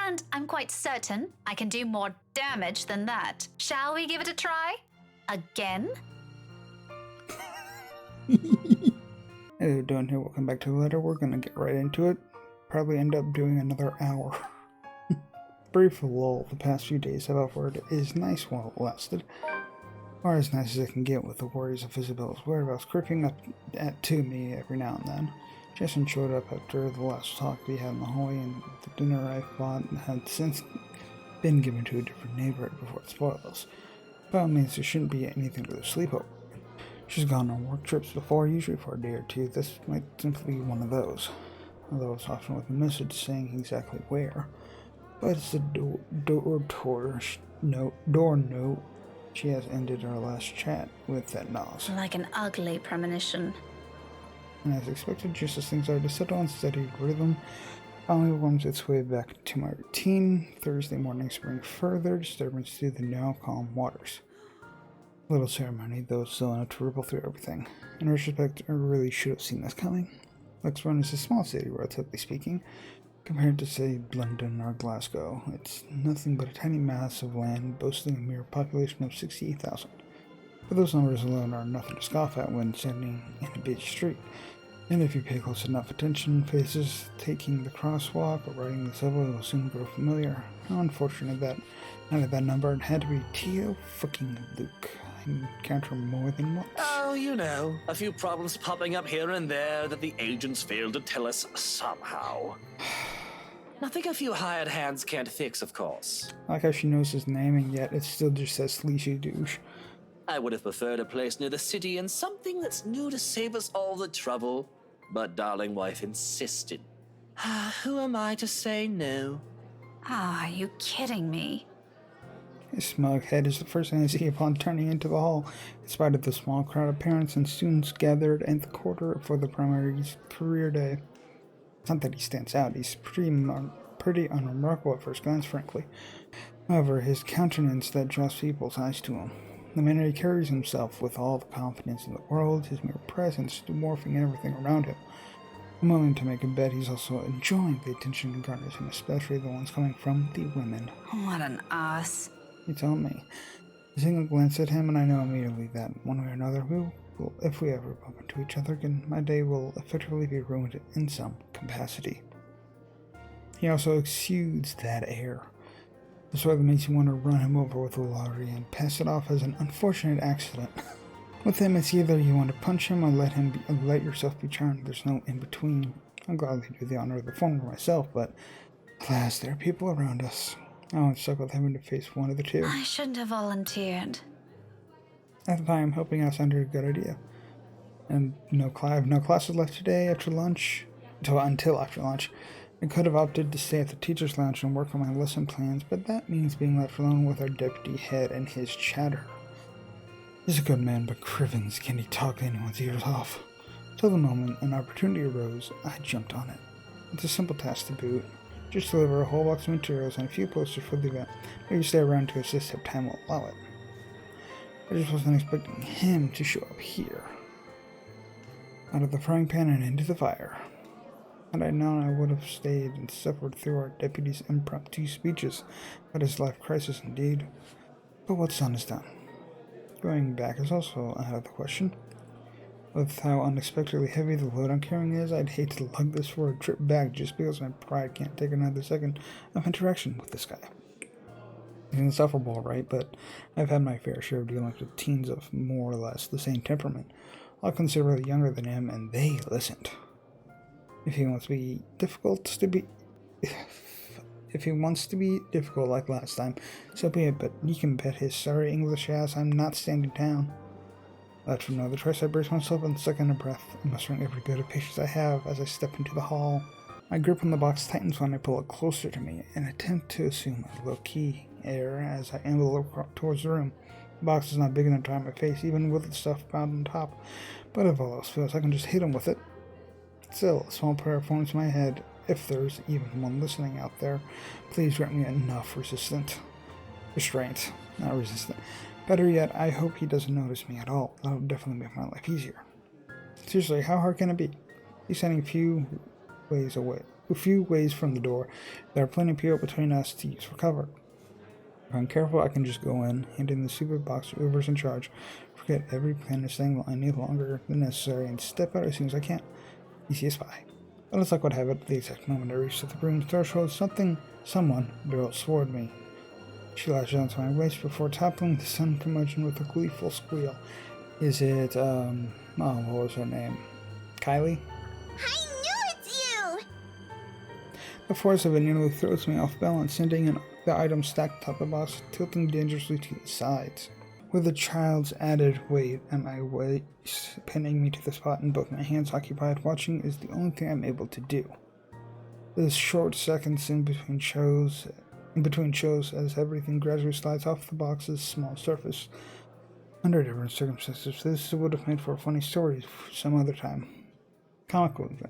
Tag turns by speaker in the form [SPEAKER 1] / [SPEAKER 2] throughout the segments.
[SPEAKER 1] And I'm quite certain I can do more damage than that. Shall we give it a try? Again?
[SPEAKER 2] Hey, doing here, welcome back to the letter. We're gonna get right into it. Probably end up doing another hour. Brief lull the past few days have offered is nice while it lasted. Or as nice as it can get with the worries of Isabel's whereabouts creeping up to me every now and then. Jason showed up after the last talk we had in the hallway, and the dinner I bought had since been given to a different neighbor before it spoils. By all means, there shouldn't be anything to the sleepover. She's gone on work trips before, usually for a day or two. This might simply be one of those, although it's often with a message saying exactly where. But it's a door note. She has ended our last chat with that nose.
[SPEAKER 1] Like an ugly premonition.
[SPEAKER 2] And as expected, just as things are to settle on steady rhythm, finally worms its way back to my routine. Thursday mornings bring further disturbance to the now calm waters. Little ceremony, though still enough to ripple through everything. In retrospect, I really should have seen this coming. Lexburn is a small city, relatively speaking, compared to, say, London or Glasgow. It's nothing but a tiny mass of land boasting a mere population of 68,000. But those numbers alone are nothing to scoff at when standing in a busy street. And if you pay close enough attention, faces taking the crosswalk or riding the subway will soon grow familiar. How unfortunate that out of that number it had to be Tio fucking Luke. I encounter more than once.
[SPEAKER 3] Oh, you know, a few problems popping up here and there that the agents failed to tell us somehow. Nothing a few hired hands can't fix, of course.
[SPEAKER 2] I like how she knows his name and yet it still just says Sleazy Douche.
[SPEAKER 3] I would have preferred a place near the city and something that's new to save us all the trouble. But darling wife insisted. Who am I to say no?
[SPEAKER 1] Are you kidding me?
[SPEAKER 2] His smug head is the first thing I see upon turning into the hall, in spite of the small crowd of parents and students gathered at the quarter for the primary's career day. It's not that he stands out, he's pretty unremarkable at first glance, frankly. However, his countenance that draws people's eyes to him. The manner he carries himself with all the confidence in the world, his mere presence dwarfing everything around him. I'm willing to make a bet he's also enjoying the attention it garners, and especially the ones coming from the women.
[SPEAKER 1] What an ass.
[SPEAKER 2] You tell me. A single glance at him, and I know immediately that, one way or another, if we ever bump into each other again, my day will effectively be ruined in some capacity. He also exudes that air. The sort that makes you want to run him over with a lottery and pass it off as an unfortunate accident. With him, it's either you want to punch him or let yourself be charmed. There's no in between. I'll gladly do the honor of the former myself, but alas, there are people around us. I'm stuck with having to face one of the two.
[SPEAKER 1] I shouldn't have volunteered.
[SPEAKER 2] At the time, helping out sounded a good idea. And I have no classes left today after lunch. Until after lunch. I could have opted to stay at the teacher's lounge and work on my lesson plans, but that means being left alone with our deputy head and his chatter. He's a good man, but Crivens, can he talk anyone's ears off? Till the moment an opportunity arose, I jumped on it. It's a simple task to boot. Just deliver a whole box of materials and a few posters for the event. Maybe stay around to assist if time will allow it. I just wasn't expecting him to show up here. Out of the frying pan and into the fire. Had I known, I would have stayed and suffered through our deputy's impromptu speeches about his life crisis indeed. But what's done is done. Going back is also out of the question. With how unexpectedly heavy the load I'm carrying is, I'd hate to lug this for a trip back just because my pride can't take another second of interaction with this guy. He's insufferable, right? But I've had my fair share of dealing with teens of more or less the same temperament, all considerably younger than him, and they listened. If he wants to be difficult like last time, so be it, but you can bet his sorry English ass I'm not standing down. But from no other choice, I brace myself and suck in a breath, mustering every bit of patience I have as I step into the hall. My grip on the box tightens when I pull it closer to me, and attempt to assume a low-key air as I amble towards the room. The box is not big enough to hide my face, even with the stuff bound on top, but if all else fails, I can just hit him with it. Still, a small prayer forms in my head. If there's even one listening out there, please grant me enough restraint, not resistance. Better yet, I hope he doesn't notice me at all. That'll definitely make my life easier. Seriously, how hard can it be? He's standing a few ways away, few ways from the door. There are plenty of people between us to use for cover. If I'm careful, I can just go in, hand in the stupid box to whoever's in charge, forget every plan saying line any longer than necessary, and step out as soon as I can. Easy as pie. But it's like what have it, the exact moment I reached the room's threshold, someone built toward me. She latched onto my waist before toppling the sun curmudgeon with a gleeful squeal. Is it, what was her name? Kylie?
[SPEAKER 4] I knew it's you!
[SPEAKER 2] The force of it nearly throws me off balance, sending the items stacked atop the box, tilting dangerously to the sides. With a child's added weight at my waist, pinning me to the spot and both my hands occupied, watching is the only thing I'm able to do. The short seconds in between shows as everything gradually slides off the box's small surface. Under different circumstances, this would have made for a funny story some other time. Comical even.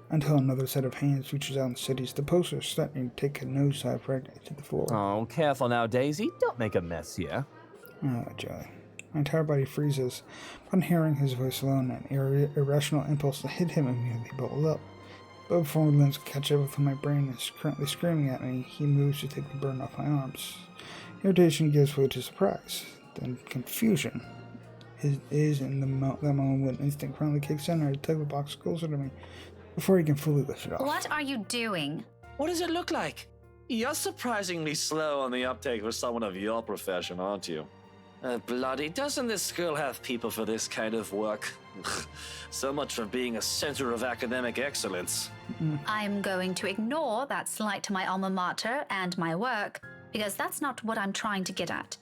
[SPEAKER 2] Until another set of hands reaches out and steadies the poster, starting to take a nosedive right to the floor.
[SPEAKER 5] Oh, careful now, Daisy. Don't make a mess here.
[SPEAKER 2] Oh, joy. My entire body freezes. Upon hearing his voice alone, an irrational impulse to hit him immediately bubbled up. But before limbs catch up with my brain is currently screaming at me, he moves to take the burden off my arms. Irritation gives way to surprise, then confusion. Is in the moment when instinct finally kicks in, I tug the box closer to me before he can fully lift it off.
[SPEAKER 1] What are you doing?
[SPEAKER 3] What does it look like? You're surprisingly slow on the uptake for someone of your profession, aren't you? Bloody, doesn't this school have people for this kind of work? So much for being a center of academic excellence.
[SPEAKER 1] I'm going to ignore that slight to my alma mater and my work, because that's not what I'm trying to get at.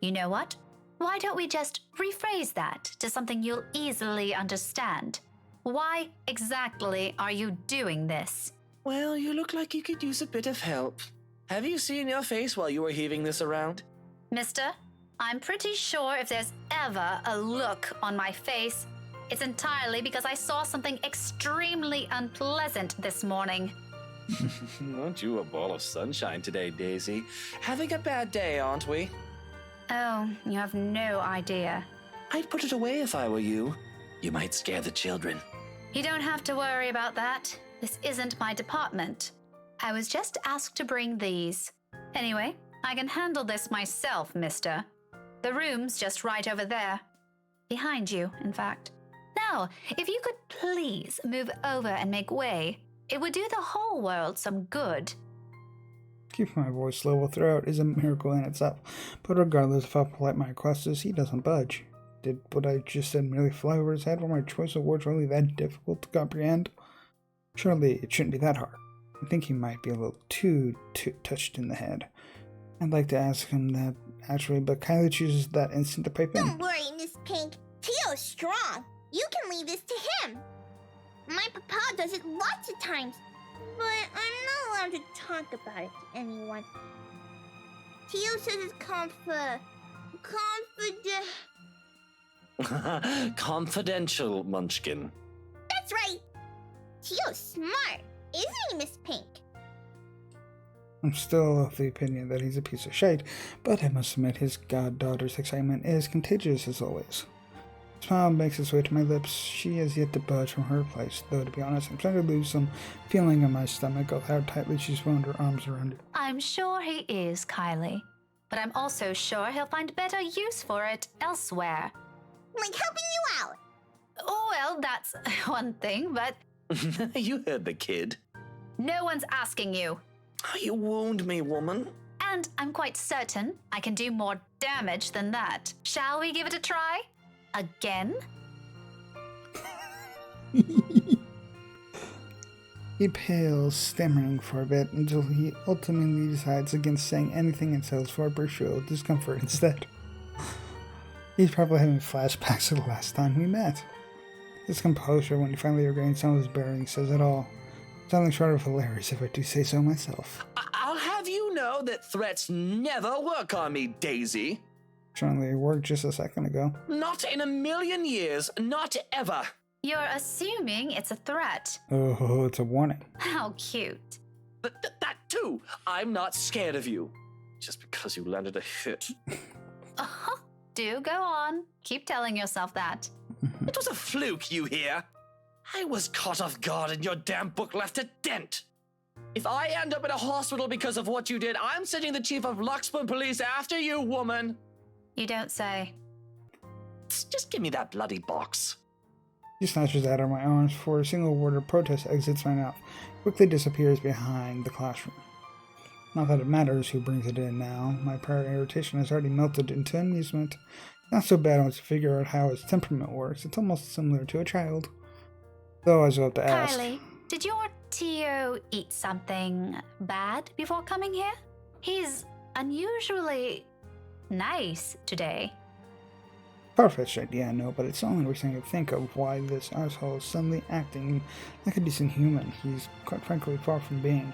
[SPEAKER 1] You know what? Why don't we just rephrase that to something you'll easily understand? Why exactly are you doing this?
[SPEAKER 3] Well, you look like you could use a bit of help. Have you seen your face while you were heaving this around?
[SPEAKER 1] Mister, I'm pretty sure if there's ever a look on my face, it's entirely because I saw something extremely unpleasant this morning.
[SPEAKER 3] Aren't you a ball of sunshine today, Daisy? Having a bad day, aren't we?
[SPEAKER 1] Oh, you have no idea.
[SPEAKER 3] I'd put it away if I were you. You might scare the children.
[SPEAKER 1] You don't have to worry about that. This isn't my department. I was just asked to bring these. Anyway, I can handle this myself, mister. The room's just right over there. Behind you, in fact. Now, if you could please move over and make way, it would do the whole world some good.
[SPEAKER 2] Keeping my voice level throughout is a miracle in itself, but regardless of how polite my request is, he doesn't budge. Did what I just said merely fly over his head? Were my choice of words really that difficult to comprehend? Surely it shouldn't be that hard. I think he might be a little too touched in the head. I'd like to ask him that actually, but Kylie chooses that instant to pipe in.
[SPEAKER 4] Don't worry, Miss Pink. Tio's strong. You can leave this to him. My papa does it lots of times, but I'm not allowed to talk about it to anyone. Tio says it's
[SPEAKER 3] Confidential, Munchkin.
[SPEAKER 4] That's right. Tio's smart, isn't he, Miss Pink?
[SPEAKER 2] I'm still of the opinion that he's a piece of shite, but I must admit his goddaughter's excitement is contagious as always. A smile makes its way to my lips. She has yet to budge from her place, though to be honest, I'm starting to lose some feeling in my stomach of how tightly she's wound her arms around it.
[SPEAKER 1] I'm sure he is, Kylie. But I'm also sure he'll find better use for it elsewhere.
[SPEAKER 4] Like helping you out.
[SPEAKER 1] Oh, well, that's one thing, but
[SPEAKER 3] You heard the kid.
[SPEAKER 1] no one's asking you.
[SPEAKER 3] Oh, you wound me, woman.
[SPEAKER 1] And I'm quite certain I can do more damage than that. Shall we give it a try? Again?
[SPEAKER 2] He pales, stammering for a bit, until he ultimately decides against saying anything and settles for a brutal discomfort instead. He's probably having flashbacks to the last time we met. His composure, when he finally regains some of his bearings, says it all. Something short of hilarious, if I do say so myself.
[SPEAKER 3] I'll have you know that threats never work on me, Daisy.
[SPEAKER 2] Certainly it worked just a second ago.
[SPEAKER 3] Not in a million years, not ever.
[SPEAKER 1] You're assuming it's a threat.
[SPEAKER 2] Oh, it's a warning.
[SPEAKER 1] How cute.
[SPEAKER 3] That too. I'm not scared of you. Just because you landed a hit.
[SPEAKER 1] Do go on. Keep telling yourself that.
[SPEAKER 3] It was a fluke, you hear? I was caught off guard and your damn book left a dent. If I end up in a hospital because of what you did, I'm sending the chief of Luxburn Police after you, woman.
[SPEAKER 1] You don't say.
[SPEAKER 3] Just give me that bloody box.
[SPEAKER 2] He snatches out of my arms before a single word of protest exits my mouth, quickly disappears behind the classroom. Not that it matters who brings it in now. My prior irritation has already melted into amusement. Not so bad once you figure out how his temperament works. It's almost similar to a child. Though I was about to ask.
[SPEAKER 1] Kylie, did your Tio eat something bad before coming here? He's unusually nice today.
[SPEAKER 2] Far-fetched idea, I know, but it's the only reason I can think of why this asshole is suddenly acting like a decent human. He's, quite frankly, far from being.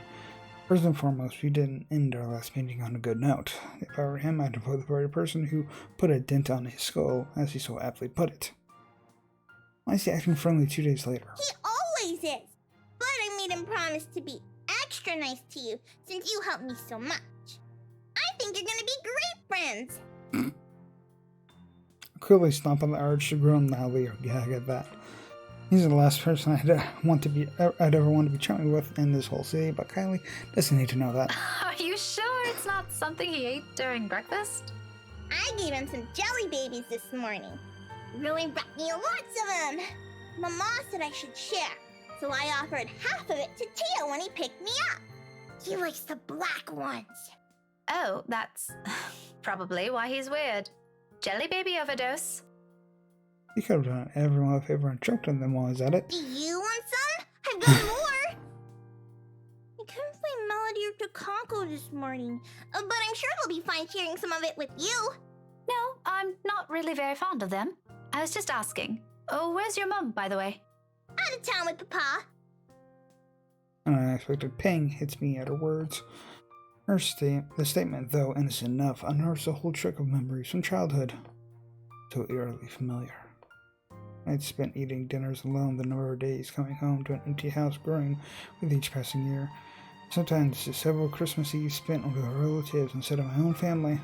[SPEAKER 2] First and foremost, we didn't end our last meeting on a good note. If I were him, I'd avoid the very person who put a dent on his skull, as he so aptly put it. Why is he acting friendly 2 days later?
[SPEAKER 4] He always is. But I made him promise to be extra nice to you since you helped me so much. I think you're gonna be great friends.
[SPEAKER 2] I quickly stomp on the urge to groan loudly. Yeah, I get that. He's the last person I'd ever want to be chatting with in this whole city, but Kylie doesn't need to know that.
[SPEAKER 1] Are you sure it's not something he ate during breakfast?
[SPEAKER 4] I gave him some jelly babies this morning. Really brought me lots of them. Mama said I should share, so I offered half of it to Tio when he picked me up. He likes the black ones.
[SPEAKER 1] Oh, that's probably why he's weird. Jelly baby overdose.
[SPEAKER 2] He could have done everyone a favor and choked on them while he's at it.
[SPEAKER 4] Do you want some? I've got more. I couldn't find Melody or Takako this morning, but I'm sure they'll be fine sharing some of it with you.
[SPEAKER 1] No, I'm not really very fond of them. I was just asking. Oh, where's your mum, by the way?
[SPEAKER 4] Out of town with Papa.
[SPEAKER 2] An unexpected pang hits me at her words. The statement, though innocent enough, unearths a whole trick of memories from childhood. So eerily familiar. I'd spent eating dinners alone the number of days coming home to an empty house growing with each passing year. Sometimes several Christmas Eves spent with relatives instead of my own family.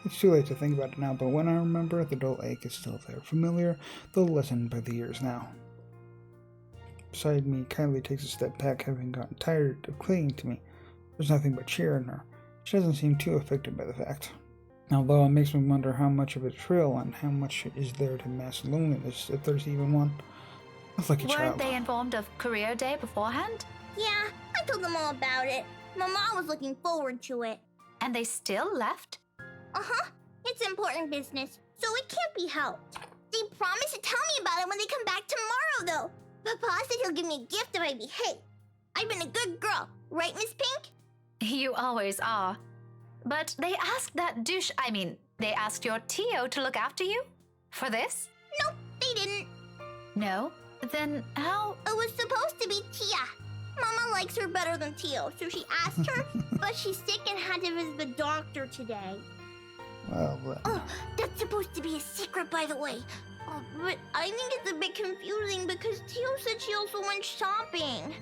[SPEAKER 2] It's too late to think about it now, but when I remember, the dull ache is still there, familiar, though lessened by the years now. Beside me, Kylie takes a step back, having gotten tired of clinging to me. There's nothing but cheer in her. She doesn't seem too affected by the fact. Although it makes me wonder how much of it's real and how much is there to mask loneliness, if there's even one. It's like a
[SPEAKER 1] Weren't
[SPEAKER 2] child.
[SPEAKER 1] they informed of career day beforehand?
[SPEAKER 4] Yeah, I told them all about it. Mama was looking forward to it.
[SPEAKER 1] And they still left?
[SPEAKER 4] Uh-huh. It's important business, so it can't be helped. They promised to tell me about it when they come back tomorrow, though. Papa said he'll give me a gift if I behave. I've been a good girl, right, Miss Pink?
[SPEAKER 1] You always are. But they asked they asked your Tio to look after you? For this?
[SPEAKER 4] Nope, they didn't.
[SPEAKER 1] No? Then how?
[SPEAKER 4] It was supposed to be Tia. Mama likes her better than Tio, so she asked her, but she's sick and had to visit the doctor today.
[SPEAKER 2] Well, then.
[SPEAKER 4] Oh, that's supposed to be a secret, by the way. Oh, but I think it's a bit confusing because Tio said she also went shopping.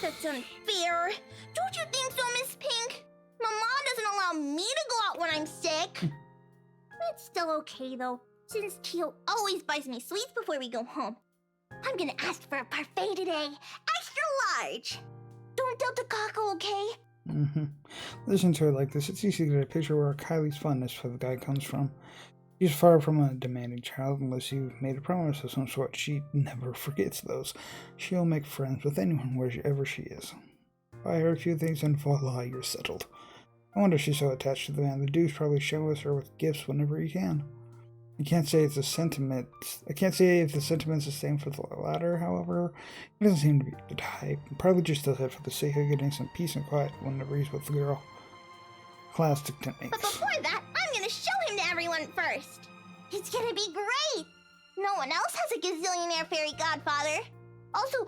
[SPEAKER 4] That's unfair. Don't you think so, Miss Pink? Mama doesn't allow me to go out when I'm sick. It's still okay, though, since Tio always buys me sweets before we go home. I'm gonna ask for a parfait today. Extra large. Don't tell Takako, okay?
[SPEAKER 2] Listen to it like this. It's easy to get a picture where Kylie's fondness for the guy comes from. She's far from a demanding child unless you've made a promise of some sort. She never forgets those. She'll make friends with anyone wherever she is. Buy her a few things and voila, you're settled. I wonder if she's so attached to the man. The dudes probably showers her with gifts whenever he can. I can't say if the sentiment's the same for the latter, however. He doesn't seem to be the type. Probably just does it for the sake of getting some peace and quiet whenever he's with the girl. Classic
[SPEAKER 4] But
[SPEAKER 2] techniques.
[SPEAKER 4] before that, I'm gonna show him to everyone first. It's gonna be great. No one else has a gazillionaire fairy godfather. Also,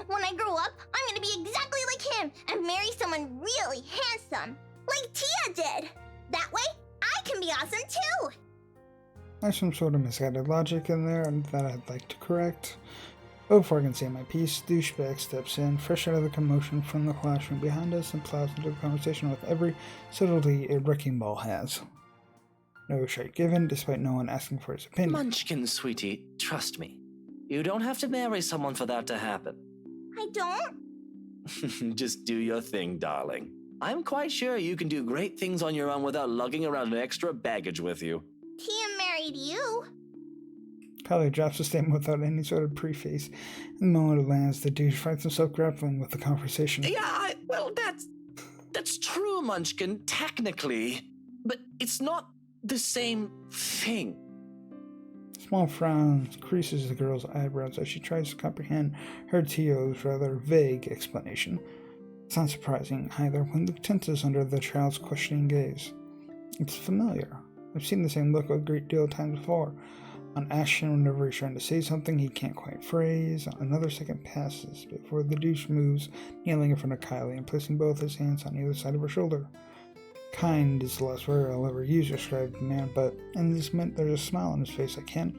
[SPEAKER 4] when I grow up, I'm gonna be exactly like him and marry someone really handsome, like Tia did. That way, I can be awesome too.
[SPEAKER 2] There's some sort of misguided logic in there that I'd like to correct. But before I can say my piece, douchebag steps in, fresh out of the commotion from the classroom behind us, and plows into the conversation with every subtlety a wrecking ball has. No shite given, despite no one asking for his opinion.
[SPEAKER 3] Munchkin, sweetie, trust me. You don't have to marry someone for that to happen.
[SPEAKER 4] I don't?
[SPEAKER 3] Just do your thing, darling. I'm quite sure you can do great things on your own without lugging around an extra baggage with you.
[SPEAKER 4] Tia married you.
[SPEAKER 2] Kylie drops the statement without any sort of preface. In the moment it lands, the douche finds himself grappling with the conversation.
[SPEAKER 3] Yeah, well, that's true, Munchkin, technically. But it's not the same thing.
[SPEAKER 2] Small frown creases the girl's eyebrows as she tries to comprehend her Tio's rather vague explanation. It's not surprising either when Luke tenses under the child's questioning gaze. It's familiar. I've seen the same look a great deal of times before. On Ashton, whenever he's trying to say something he can't quite phrase, another second passes before the douche moves, kneeling in front of Kylie and placing both his hands on either side of her shoulder. Kind is the last word I'll ever use to describe the man, but in this moment there's a smile on his face I can't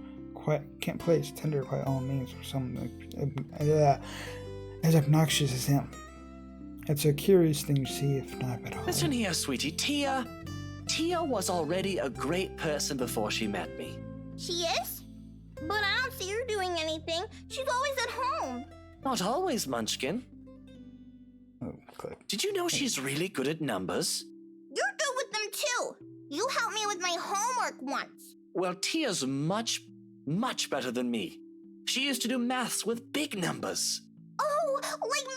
[SPEAKER 2] place. Tender by all means for someone as obnoxious as him. It's a curious thing to see, if not at all.
[SPEAKER 3] Listen here, sweetie. Tia was already a great person before she met me.
[SPEAKER 4] She is? But I don't see her doing anything. She's always at home.
[SPEAKER 3] Not always, Munchkin.
[SPEAKER 2] Oh, click.
[SPEAKER 3] Did you know she's really good at numbers?
[SPEAKER 4] You're good with them too. You helped me with my homework once.
[SPEAKER 3] Well, Tia's much, much better than me. She used to do maths with big numbers.
[SPEAKER 4] Oh, like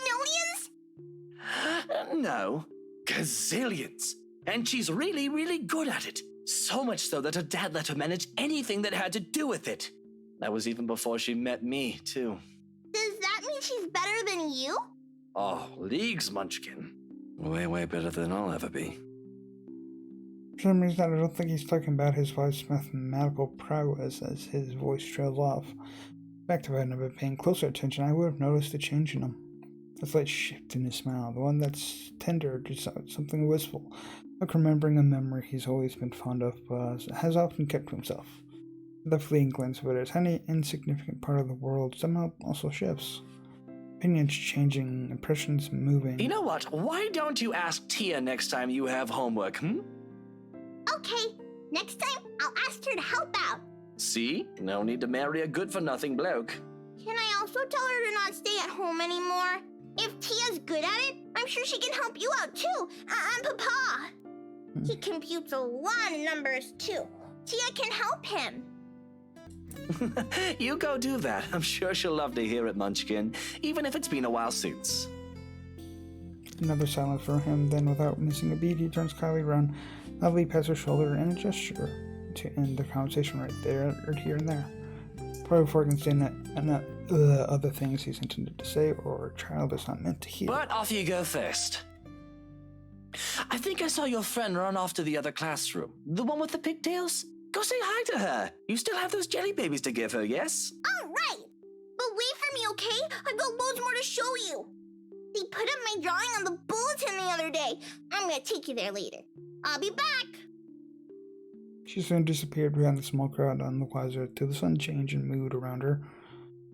[SPEAKER 4] millions?
[SPEAKER 3] No, gazillions. And she's really, really good at it. So much so that her dad let her manage anything that had to do with it. That was even before she met me, too.
[SPEAKER 4] Does that mean she's better than you?
[SPEAKER 3] Oh, leagues, Munchkin. Way, way better than I'll ever be.
[SPEAKER 2] For some reason, I don't think he's talking about his wife's mathematical prowess as his voice trails off. In fact, if I hadn't been paying closer attention, I would have noticed a change in him. A slight shift in his smile, the one that's tender to something wistful, like remembering a memory he's always been fond of, but has often kept to himself. The fleeting glance of it, a tiny, insignificant part of the world somehow also shifts. Opinions changing, impressions moving.
[SPEAKER 3] You know what? Why don't you ask Tia next time you have homework,
[SPEAKER 4] Okay, next time I'll ask her to help out.
[SPEAKER 3] See? No need to marry a good-for-nothing bloke.
[SPEAKER 4] Can I also tell her to not stay at home anymore? If Tia's good at it, I'm sure she can help you out too. And Papa. He computes a lot of numbers too. Tia can help him.
[SPEAKER 3] You go do that. I'm sure she'll love to hear it, Munchkin, even if it's been a while since.
[SPEAKER 2] Another silence for him, then without missing a beat, he turns Kylie around, lovely past her shoulder, and a gesture to end the conversation right there, or here and there. Probably before he can say other things he's intended to say, or a child is not meant to hear.
[SPEAKER 3] But off you go first. I think I saw your friend run off to the other classroom. The one with the pigtails? Go say hi to her. You still have those jelly babies to give her, yes?
[SPEAKER 4] All right. But wait for me, okay? I've got loads more to show you. They put up my drawing on the bulletin the other day. I'm gonna take you there later. I'll be back.
[SPEAKER 2] She soon disappeared behind the small crowd, none the wiser to the sudden change in mood around her.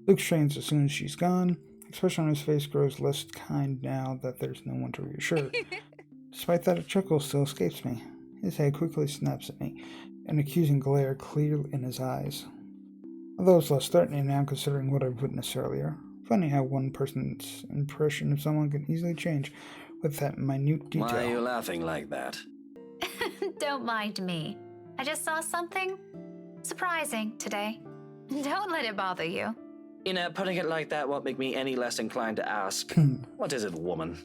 [SPEAKER 2] Luke strains as soon as she's gone. The expression on his face grows less kind now that there's no one to reassure. Despite that, a chuckle still escapes me. His head quickly snaps at me, an accusing glare clear in his eyes. Although it's less threatening now considering what I've witnessed earlier. Funny how one person's impression of someone can easily change with that minute detail.
[SPEAKER 3] Why are you laughing like that?
[SPEAKER 1] Don't mind me. I just saw something surprising today. Don't let it bother you.
[SPEAKER 3] You know, putting it like that won't make me any less inclined to ask. What is it, woman?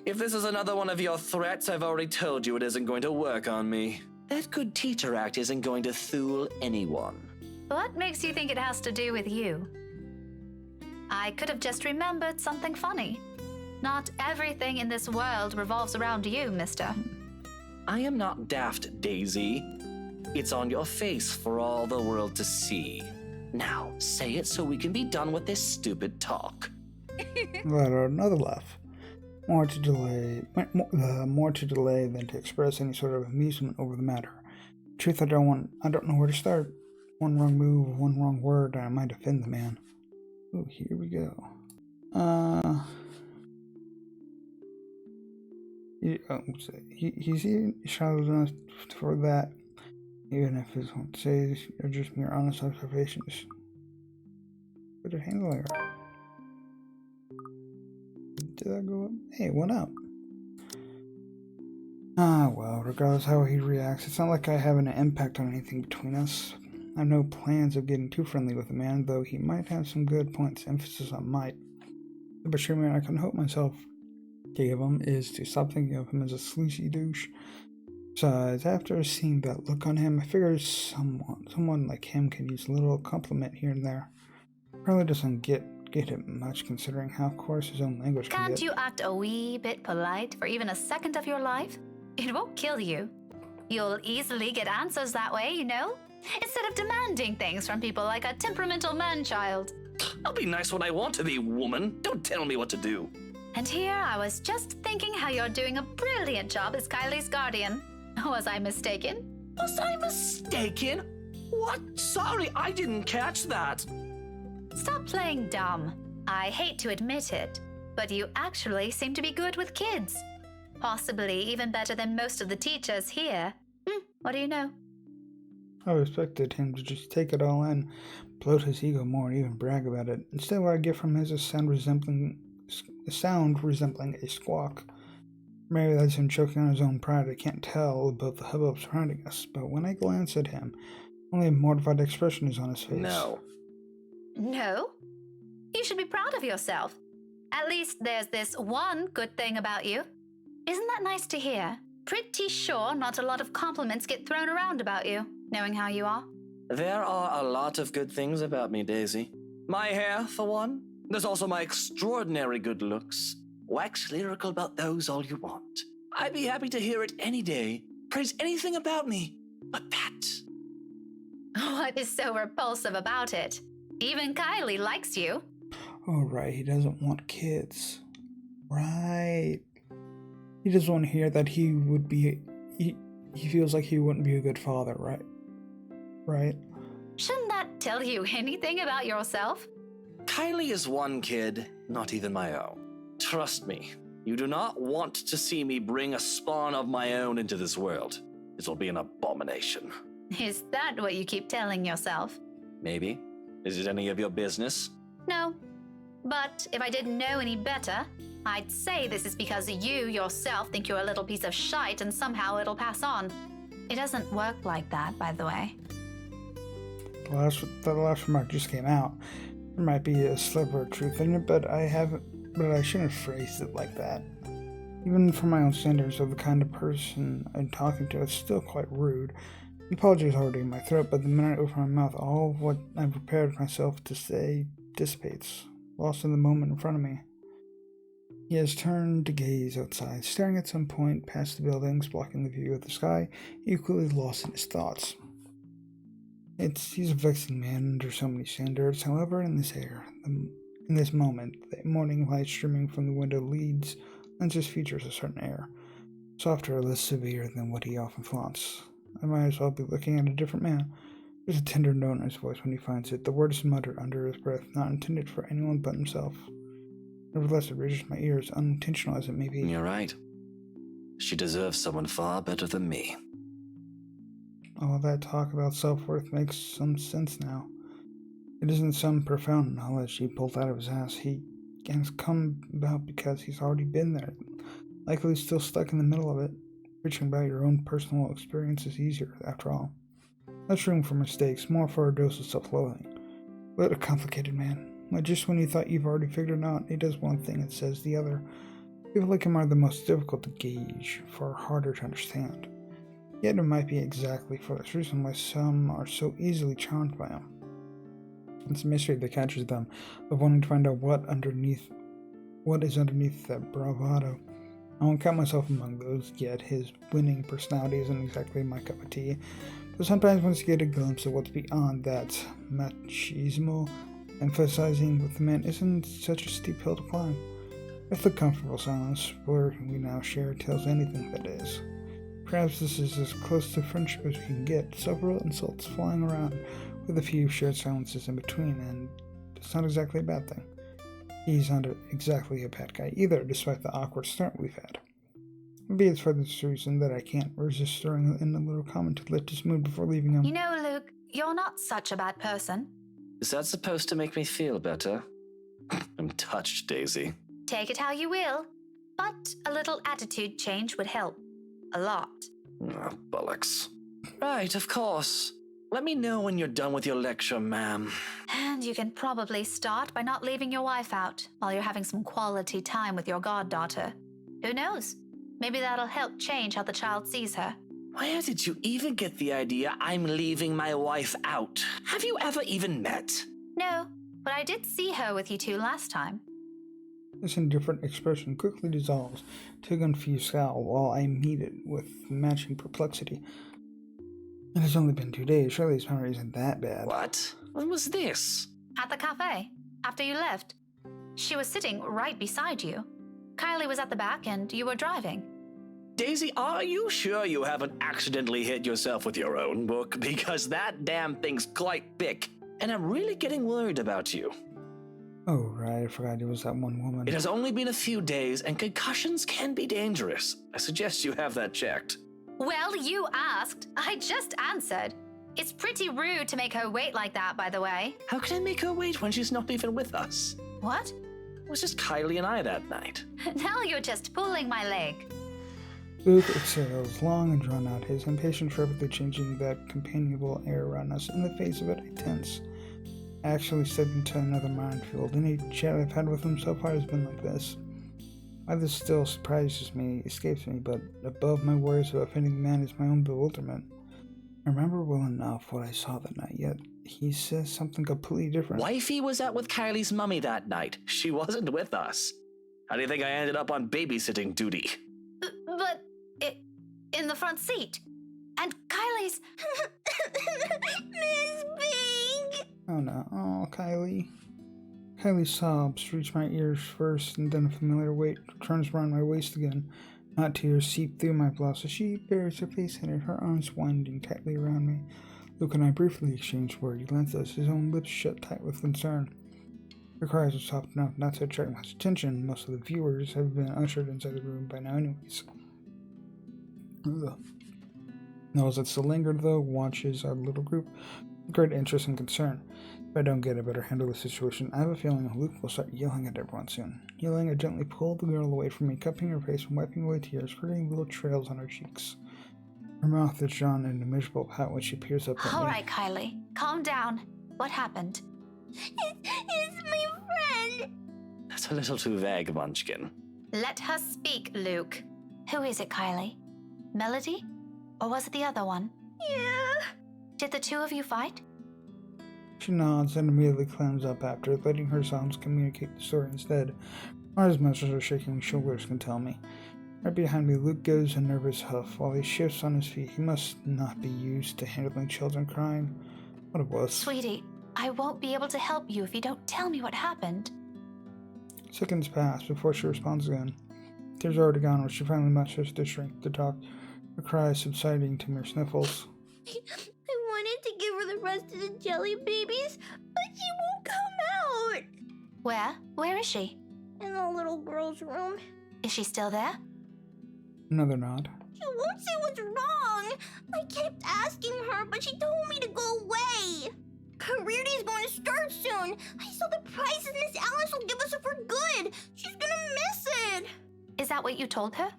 [SPEAKER 3] If this is another one of your threats, I've already told you it isn't going to work on me. That good teacher act isn't going to fool anyone.
[SPEAKER 1] What makes you think it has to do with you? I could have just remembered something funny. Not everything in this world revolves around you, mister.
[SPEAKER 3] I am not daft, Daisy. It's on your face for all the world to see. Now, say it so we can be done with this stupid talk.
[SPEAKER 2] Another laugh. More to delay than to express any sort of amusement over the matter. Truth, I don't know where to start. One wrong move, one wrong word, and I might offend the man. Oh, here we go. He's even shallow enough for that, even if his won't say or just mere honest observations. Good at handling her. Did that go up? Hey, it went up. Ah, well, regardless how he reacts, it's not like I have an impact on anything between us. I have no plans of getting too friendly with the man, though he might have some good points, emphasis on might. The best treatment I can hope myself to give him is to stop thinking of him as a sleazy douche. Besides, after seeing that look on him, I figure someone like him can use a little compliment here and there. Probably doesn't get it much considering how coarse his own language can
[SPEAKER 1] Can't
[SPEAKER 2] get.
[SPEAKER 1] you act a wee bit polite for even a second of your life? It won't kill you. You'll easily get answers that way, you know? Instead of demanding things from people like a temperamental man-child.
[SPEAKER 3] I'll be nice when I want to be, woman. Don't tell me what to do.
[SPEAKER 1] And here I was just thinking how you're doing a brilliant job as Kylie's guardian. Was I mistaken?
[SPEAKER 3] Was I mistaken? What? Sorry, I didn't catch that.
[SPEAKER 1] Stop playing dumb. I hate to admit it, but you actually seem to be good with kids. Possibly even better than most of the teachers here. What do you know?
[SPEAKER 2] I expected him to just take it all in, bloat his ego more, and even brag about it. Instead, what I get from him is a sound resembling a squawk. Maybe that's him choking on his own pride. I can't tell about the hubbub surrounding us, but when I glance at him, only a mortified expression is on his face.
[SPEAKER 3] No.
[SPEAKER 1] No? You should be proud of yourself. At least there's this one good thing about you. Isn't that nice to hear? Pretty sure not a lot of compliments get thrown around about you, knowing how you are.
[SPEAKER 3] There are a lot of good things about me, Daisy. My hair, for one. There's also my extraordinary good looks. Wax lyrical about those all you want. I'd be happy to hear it any day. Praise anything about me but that.
[SPEAKER 1] What is so repulsive about it? Even Kylie likes you.
[SPEAKER 2] Oh, right, he doesn't want kids. Right. He doesn't want to hear that he would be... He feels like he wouldn't be a good father, right? Right?
[SPEAKER 1] Shouldn't that tell you anything about yourself?
[SPEAKER 3] Kylie is one kid, not even my own. Trust me, you do not want to see me bring a spawn of my own into this world. This will be an abomination.
[SPEAKER 1] Is that what you keep telling yourself?
[SPEAKER 3] Maybe. Is it any of your business?
[SPEAKER 1] No. But if I didn't know any better, I'd say this is because you yourself think you're a little piece of shite and somehow it'll pass on. It doesn't work like that, by the way.
[SPEAKER 2] The last remark just came out. There might be a sliver of truth in it, but I shouldn't have phrased it like that. Even for my own standards of the kind of person I'm talking to, it's still quite rude. The apology is already in my throat, but the minute I open my mouth, all of what I've prepared myself to say dissipates, lost in the moment in front of me. He has turned to gaze outside, staring at some point past the buildings, blocking the view of the sky, equally lost in his thoughts. He's a vexing man under so many standards. However, in this moment, the morning light streaming from the window lends his features a certain air, softer, less severe than what he often flaunts. I might as well be looking at a different man. There's a tender note in his voice when he finds it, the words muttered under his breath, not intended for anyone but himself. Nevertheless, it reaches my ears, unintentional as it may be.
[SPEAKER 3] You're right. She deserves someone far better than me.
[SPEAKER 2] All that talk about self-worth makes some sense now. It isn't some profound knowledge he pulled out of his ass. He has come about because he's already been there, likely still stuck in the middle of it. Preaching about your own personal experience is easier, after all. Less room for mistakes, more for a dose of self-loathing. What a complicated man. But just when you thought you've already figured it out, he does one thing and says the other. People like him are the most difficult to gauge, far harder to understand. Yet it might be exactly for this reason why some are so easily charmed by him. It's a mystery that catches them, of wanting to find out what is underneath that bravado. I won't count myself among those, yet his winning personality isn't exactly my cup of tea. But sometimes once you get a glimpse of what's beyond that machismo, emphasizing with the man isn't such a steep hill to climb. If the comfortable silence where we now share tells anything that is. Perhaps this is as close to friendship as we can get, several insults flying around with a few shared silences in between, and it's not exactly a bad thing. He's not exactly a bad guy either, despite the awkward start we've had. Maybe it's for this reason that I can't resist throwing in a little comment to lift his mood before leaving him.
[SPEAKER 1] You know, Luke, you're not such a bad person.
[SPEAKER 3] Is that supposed to make me feel better? I'm touched, Daisy.
[SPEAKER 1] Take it how you will, but a little attitude change would help. A lot.
[SPEAKER 3] Ah, bollocks. Right, of course. Let me know when you're done with your lecture, ma'am.
[SPEAKER 1] And you can probably start by not leaving your wife out while you're having some quality time with your goddaughter. Who knows? Maybe that'll help change how the child sees her.
[SPEAKER 3] Where did you even get the idea I'm leaving my wife out? Have you ever even met?
[SPEAKER 1] No, but I did see her with you two last time.
[SPEAKER 2] This indifferent expression quickly dissolves to a confused scowl while I meet it with matching perplexity. It has only been 2 days. Surely his memory isn't that bad.
[SPEAKER 3] What? When was this?
[SPEAKER 1] At the cafe, after you left. She was sitting right beside you. Kylie was at the back and you were driving.
[SPEAKER 3] Daisy, are you sure you haven't accidentally hit yourself with your own book? Because that damn thing's quite big, and I'm really getting worried about you.
[SPEAKER 2] Oh, right. I forgot it was that one woman.
[SPEAKER 3] It has only been a few days, and concussions can be dangerous. I suggest you have that checked.
[SPEAKER 1] Well, you asked. I just answered. It's pretty rude to make her wait like that, by the way.
[SPEAKER 3] How can I make her wait when she's not even with us?
[SPEAKER 1] What?
[SPEAKER 3] It was just Kylie and I that night.
[SPEAKER 1] Now you're just pulling my leg.
[SPEAKER 2] Luke exhales long and drawn out, his impatience rapidly changing that companionable air around us. In the face of it, I tense. I actually stepped into another minefield. Any chat I've had with him so far has been like this. Why this still surprises me, escapes me, but above my worries about offending the man is my own bewilderment. I remember well enough what I saw that night, yet he says something completely different.
[SPEAKER 3] Wifey was out with Kylie's mummy that night. She wasn't with us. How do you think I ended up on babysitting duty?
[SPEAKER 1] But in the front seat. And Kylie's...
[SPEAKER 4] Miss Pink!
[SPEAKER 2] Oh no. Oh, Kylie. Kylie's sobs reach my ears first, and then a familiar weight turns around my waist again. Hot tears seep through my blouse as she buries her face in it, her arms winding tightly around me. Luke and I briefly exchange words. He glances, his own lips shut tight with concern. Her cries are soft enough not to attract much attention. Most of the viewers have been ushered inside the room by now anyways. Ugh. Those that still linger, though, watches our little group with great interest and concern. If I don't get a better handle of the situation, I have a feeling Luke will start yelling at everyone soon. Yelling, I gently pull the girl away from me, cupping her face and wiping away tears, creating little trails on her cheeks. Her mouth is drawn in a miserable pout when she peers up at me.
[SPEAKER 1] All right, Kylie. Calm down. What happened?
[SPEAKER 4] It's my friend!
[SPEAKER 3] That's a little too vague, Munchkin.
[SPEAKER 1] Let her speak, Luke. Who is it, Kylie? Melody? Or was it the other one?
[SPEAKER 4] Yeah.
[SPEAKER 1] Did the two of you fight?
[SPEAKER 2] She nods and immediately clams up after, letting her sounds communicate the story instead, or as much as her shaking shoulders can tell me. Right behind me, Luke gives a nervous huff while he shifts on his feet. He must not be used to handling children crying. What a wuss.
[SPEAKER 1] Sweetie, I won't be able to help you if you don't tell me what happened.
[SPEAKER 2] Seconds pass before she responds again. Tears are already gone when she finally musters the strength to talk, her cries subsiding to mere sniffles.
[SPEAKER 4] I wanted to give her the rest of the jelly babies, but she won't come out!
[SPEAKER 1] Where is she?
[SPEAKER 4] In the little girl's room.
[SPEAKER 1] Is she still there?
[SPEAKER 2] Another nod.
[SPEAKER 4] She won't say what's wrong! I kept asking her, but she told me to go away! Career Day's going to start soon! I saw the prizes Miss Alice will give us for good! She's gonna miss it!
[SPEAKER 1] Is that what you told her?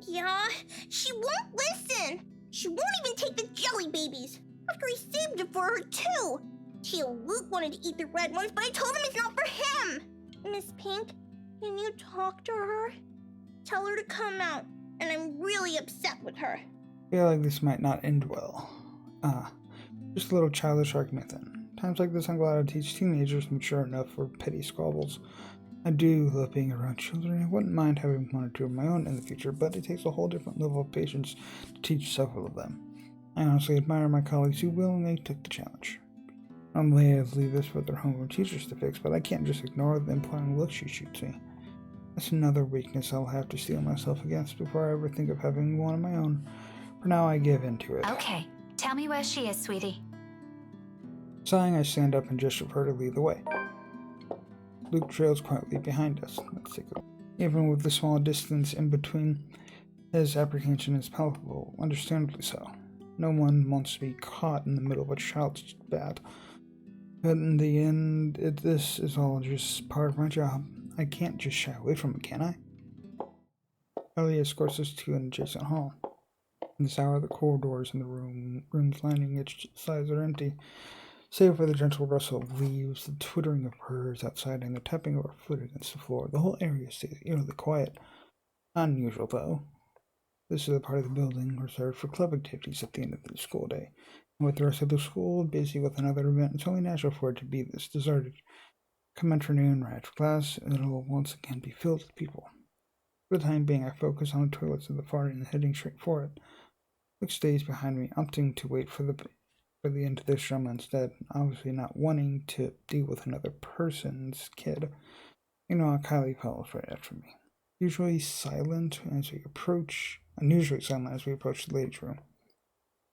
[SPEAKER 4] Yeah, she won't listen! She won't even take the jelly babies! After I saved it for her, too! She and Luke wanted to eat the red ones, but I told him it's not for him! Miss Pink, can you talk to her? Tell her to come out, and I'm really upset with her.
[SPEAKER 2] I feel like this might not end well. Just a little childish argument then. Times like this, I'm glad I teach teenagers mature enough for petty squabbles. I do love being around children. I wouldn't mind having one or two of my own in the future, but it takes a whole different level of patience to teach several of them. I honestly admire my colleagues who willingly took the challenge. I'm glad to leave this for their homeroom teachers to fix, but I can't just ignore the imploring look she shoots me. That's another weakness I'll have to steel myself against before I ever think of having one of my own. For now, I give in to it.
[SPEAKER 1] Okay, tell me where she is, sweetie.
[SPEAKER 2] Sighing, I stand up and gesture for her to lead the way. Luke trails quietly behind us. Let's take a look. Even with the small distance in between, his apprehension is palpable, understandably so. No one wants to be caught in the middle of a child's bath. But in the end, this is all just part of my job. I can't just shy away from it, can I? Ellie escorts us to an adjacent hall. In this hour, the corridors in the rooms lining its sides are empty, save for the gentle rustle of leaves, the twittering of birds outside, and the tapping of our foot against the floor. The whole area stays eerily quiet. Not unusual, though. This is the part of the building reserved for club activities at the end of the school day. And with the rest of the school busy with another event, it's only natural for it to be this deserted. Come afternoon, right after class, it'll once again be filled with people. For the time being, I focus on the toilets at the far end and heading straight for it. Luke stays behind me, opting to wait for the end of this drama instead, obviously not wanting to deal with another person's kid. Meanwhile, Kylie follows right after me. Unusually silent as we approach the ladies' room.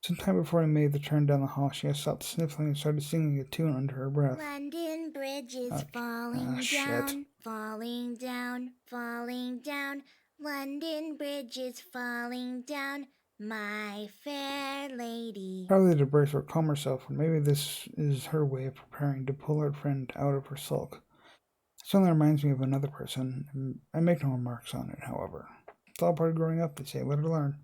[SPEAKER 2] Sometime before I made the turn down the hall, she had stopped sniffling and started singing a tune under her breath.
[SPEAKER 4] London Bridge is falling down,
[SPEAKER 2] shit.
[SPEAKER 4] falling down, falling down. London Bridge is falling down, my fair lady.
[SPEAKER 2] Probably to brace or calm herself, or maybe this is her way of preparing to pull her friend out of her sulk. It suddenly reminds me of another person. I make no remarks on it, however. It's all part of growing up, they say, let her learn.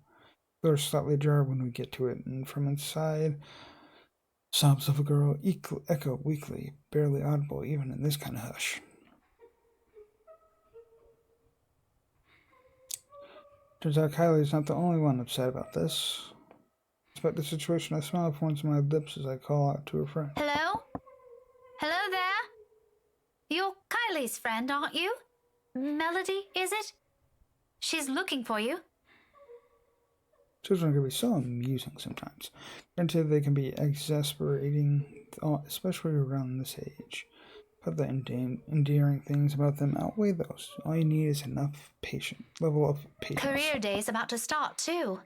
[SPEAKER 2] The door is slightly ajar when we get to it, and from inside, sobs of a girl echo weakly, barely audible even in this kind of hush. Turns out Kylie is not the only one upset about this. Despite the situation, I smile forms my lips as I call out to her friend.
[SPEAKER 1] Hello? Hello there? You're Kylie's friend, aren't you? Melody, is it? She's looking for you.
[SPEAKER 2] Children can be so amusing sometimes. Granted, they can be exasperating, especially around this age. But the endearing things about them outweigh those. All you need is enough level of patience.
[SPEAKER 1] Career day's about to start, too.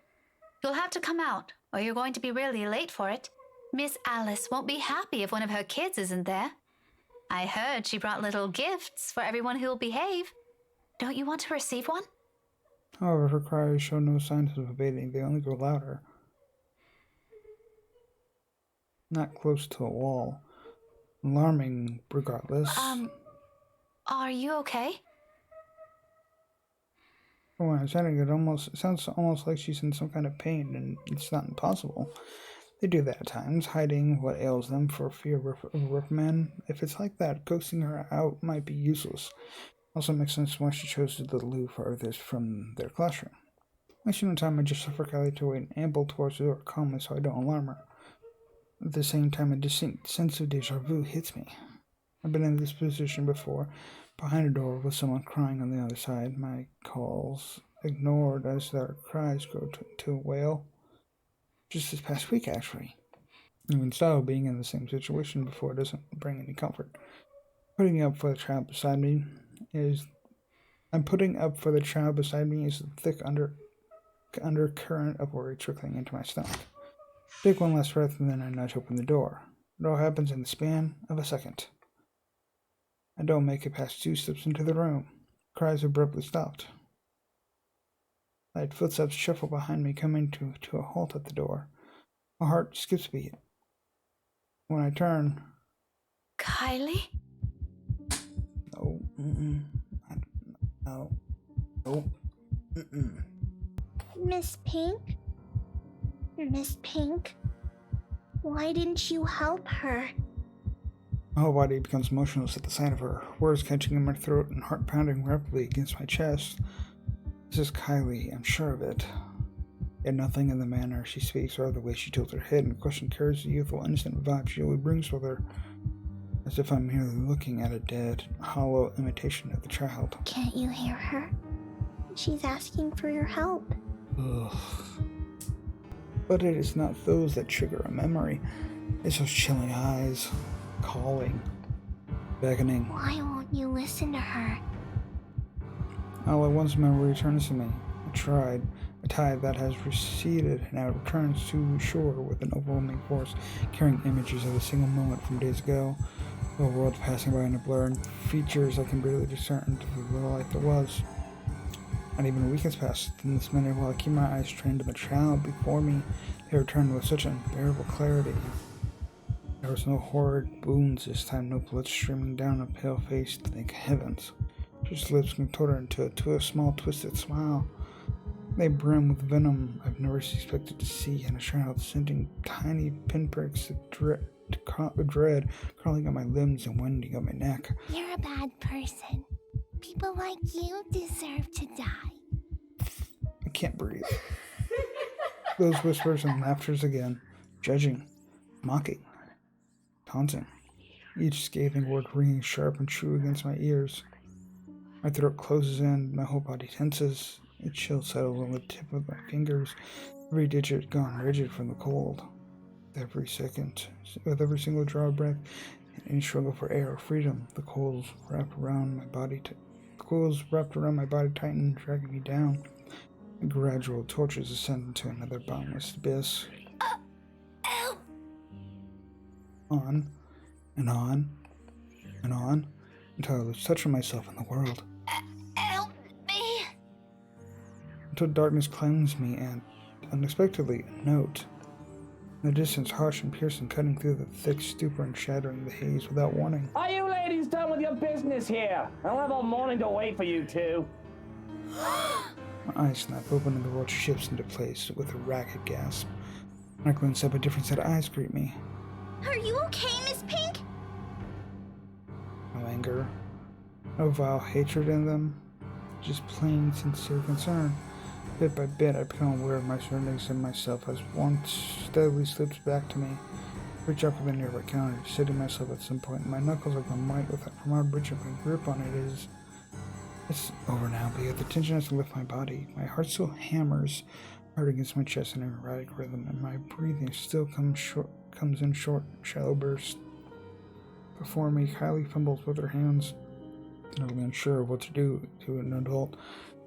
[SPEAKER 1] You'll have to come out, or you're going to be really late for it. Miss Alice won't be happy if one of her kids isn't there. I heard she brought little gifts for everyone who'll behave. Don't you want to receive one?
[SPEAKER 2] However, her cries show no signs of abating. They only grow louder. Not close to a wall. Alarming, regardless.
[SPEAKER 1] Are you okay?
[SPEAKER 2] From what I'm saying, it sounds almost like she's in some kind of pain, and it's not impossible. They do that at times, hiding what ails them for fear of a reprimand. If it's like that, ghosting her out might be useless. Also makes sense why she chose to aloof furthest from their classroom. Wasting no time, I just suffer Kylie to wait and amble towards the door calmly so I don't alarm her. At the same time, a distinct sense of deja vu hits me. I've been in this position before, behind a door with someone crying on the other side, my calls ignored as their cries grow to a wail. Just this past week, actually. Even so, being in the same situation before doesn't bring any comfort. Putting up for the child beside me is the thick undercurrent of worry trickling into my stomach. Take one last breath and then I nudge open the door. It all happens in the span of a second. I don't make it past 2 steps into the room. Cries abruptly stopped. Light footsteps shuffle behind me, coming to a halt at the door. My heart skips a beat. When I turn...
[SPEAKER 1] Kylie?
[SPEAKER 2] No. No. Nope.
[SPEAKER 4] Miss Pink? Miss Pink? Why didn't you help her?
[SPEAKER 2] My whole body becomes motionless at the sight of her, words catching in my throat and heart pounding rapidly against my chest. This is Kylie, I'm sure of it. Yet nothing in the manner she speaks or the way she tilts her head in question carries the youthful, innocent vibe she always brings with her, as if I'm merely looking at a dead, hollow imitation of the child.
[SPEAKER 4] Can't you hear her? She's asking for your help.
[SPEAKER 2] Ugh. But it is not those that trigger a memory. It's those chilling eyes, calling, beckoning.
[SPEAKER 4] Why won't you listen to her?
[SPEAKER 2] All at once memory returns to me. I tried. A tide that has receded now returns to shore with an overwhelming force, carrying images of a single moment from days ago. The world passing by in a blur, and features I can barely discern to the light that was. Not even a week has passed. In this minute, while I keep my eyes trained to the child before me, they return with such unbearable clarity. There was no horrid wounds this time, no blood streaming down a pale face, thank heavens. Just lips contorted into a small twisted smile. They brim with venom I've never suspected to see, and a child sending tiny pinpricks of dread crawling on my limbs and winding up my neck.
[SPEAKER 4] You're a bad person. People like you deserve to die.
[SPEAKER 2] I can't breathe. Those whispers and laughters again, judging, mocking, taunting, each scathing word ringing sharp and true against my ears. My throat closes in, my whole body tenses, a chill settles on the tip of my fingers, every digit gone rigid from the cold. Every second, with every single draw of breath, and any struggle for air or freedom, the coils wrapped around my body tighten, dragging me down. And gradual tortures ascend into another boundless abyss.
[SPEAKER 4] Help!
[SPEAKER 2] On, and on, and on, until I lose touch of myself in the world.
[SPEAKER 4] Help me!
[SPEAKER 2] Until darkness claims me and, unexpectedly, a note. In the distance, harsh and piercing, cutting through the thick stupor and shattering the haze without warning.
[SPEAKER 5] Are you ladies done with your business here? I'll have all morning to wait for you two.
[SPEAKER 2] My eyes snap open and the world shifts into place with a ragged gasp. When I glance up, a different set of eyes greet me.
[SPEAKER 4] Are you okay, Miss Pink?
[SPEAKER 2] No anger, no vile hatred in them, just plain, sincere concern. Bit by bit, I become aware of my surroundings and myself as one steadily slips back to me. Reach up for the nearby counter, sitting myself at some point. My knuckles are gone white from how rigid my grip on it is. It's over now, but yet the tension has to lift my body. My heart still hammers hard against my chest in an erratic rhythm, and my breathing still comes in short, shallow bursts. Before me, Kylie fumbles with her hands, utterly unsure of what to do to an adult,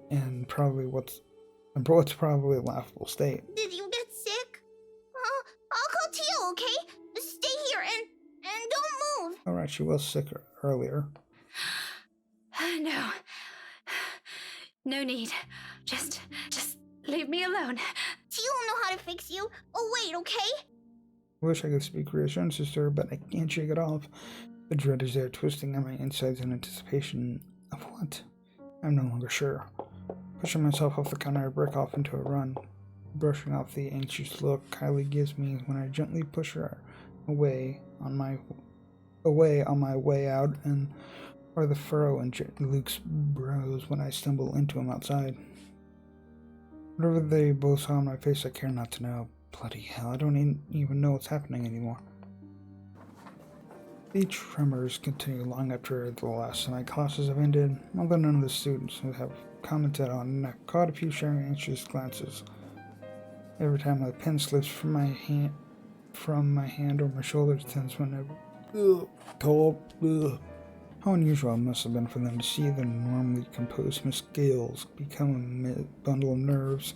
[SPEAKER 2] and what's probably a laughable state.
[SPEAKER 4] Did you get sick? I'll call Tio, okay? Stay here and don't move.
[SPEAKER 2] Alright, she was sick earlier.
[SPEAKER 1] No. No need. Just leave me alone.
[SPEAKER 4] Tio will know how to fix you. Oh, wait, okay?
[SPEAKER 2] I wish I could speak reassurances to her, but I can't shake it off. The dread is there, twisting at my insides in anticipation of what? I'm no longer sure. Pushing myself off the counter, I break off into a run, brushing off the anxious look Kylie gives me when I gently push her away on my way out, and or the furrow in Luke's brows when I stumble into him outside. Whatever they both saw on my face, I care not to know. Bloody hell, I don't even know what's happening anymore. The tremors continue long after the last of my classes have ended, although none of the students who have commented on, and I've caught a few sharing anxious glances. Every time my pen slips from my hand or my shoulders tense whenever. Cold. How unusual it must have been for them to see their normally composed Miss Gales become a bundle of nerves.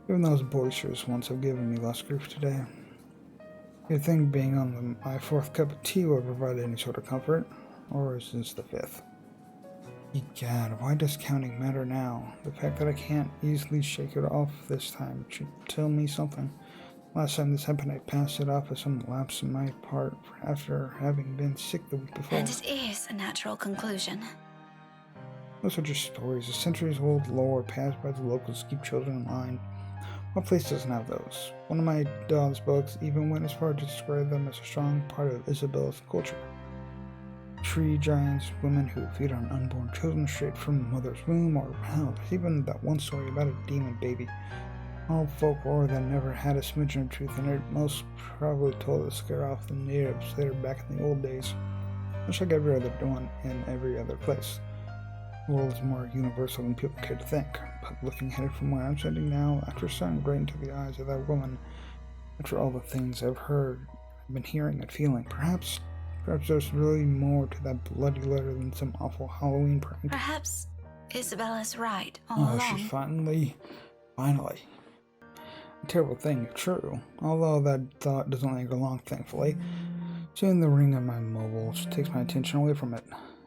[SPEAKER 2] Even those boisterous ones have given me less grief today. You'd think being on my fourth cup of tea will provide any sort of comfort, or is this the fifth? Egad, why does counting matter now? The fact that I can't easily shake it off this time should tell me something. Last time this happened, I passed it off as some lapse on my part after having been sick the week before.
[SPEAKER 1] And it is a natural conclusion.
[SPEAKER 2] Those are just stories, a centuries-old lore passed by the locals to keep children in line. What place doesn't have those? One of my dog's books even went as far to describe them as a strong part of Isabella's culture. Tree giants, women who feed on unborn children straight from the mother's womb, or hell, there's even that one story about a demon baby. All folklore that never had a smidgen of truth in it, most probably told to scare off the natives later back in the old days. Much like every other one in every other place. The world is more universal than people care to think, but looking at it from where I'm sitting now, after staring right into the eyes of that woman, after all the things I've heard, I've been hearing and feeling, perhaps there's really more to that bloody letter than some awful Halloween prank.
[SPEAKER 1] Perhaps Isabella's right all along.
[SPEAKER 2] She's finally. A terrible thing, if true, although that thought doesn't linger long, thankfully. Soon the ring on my mobile takes my attention away from it.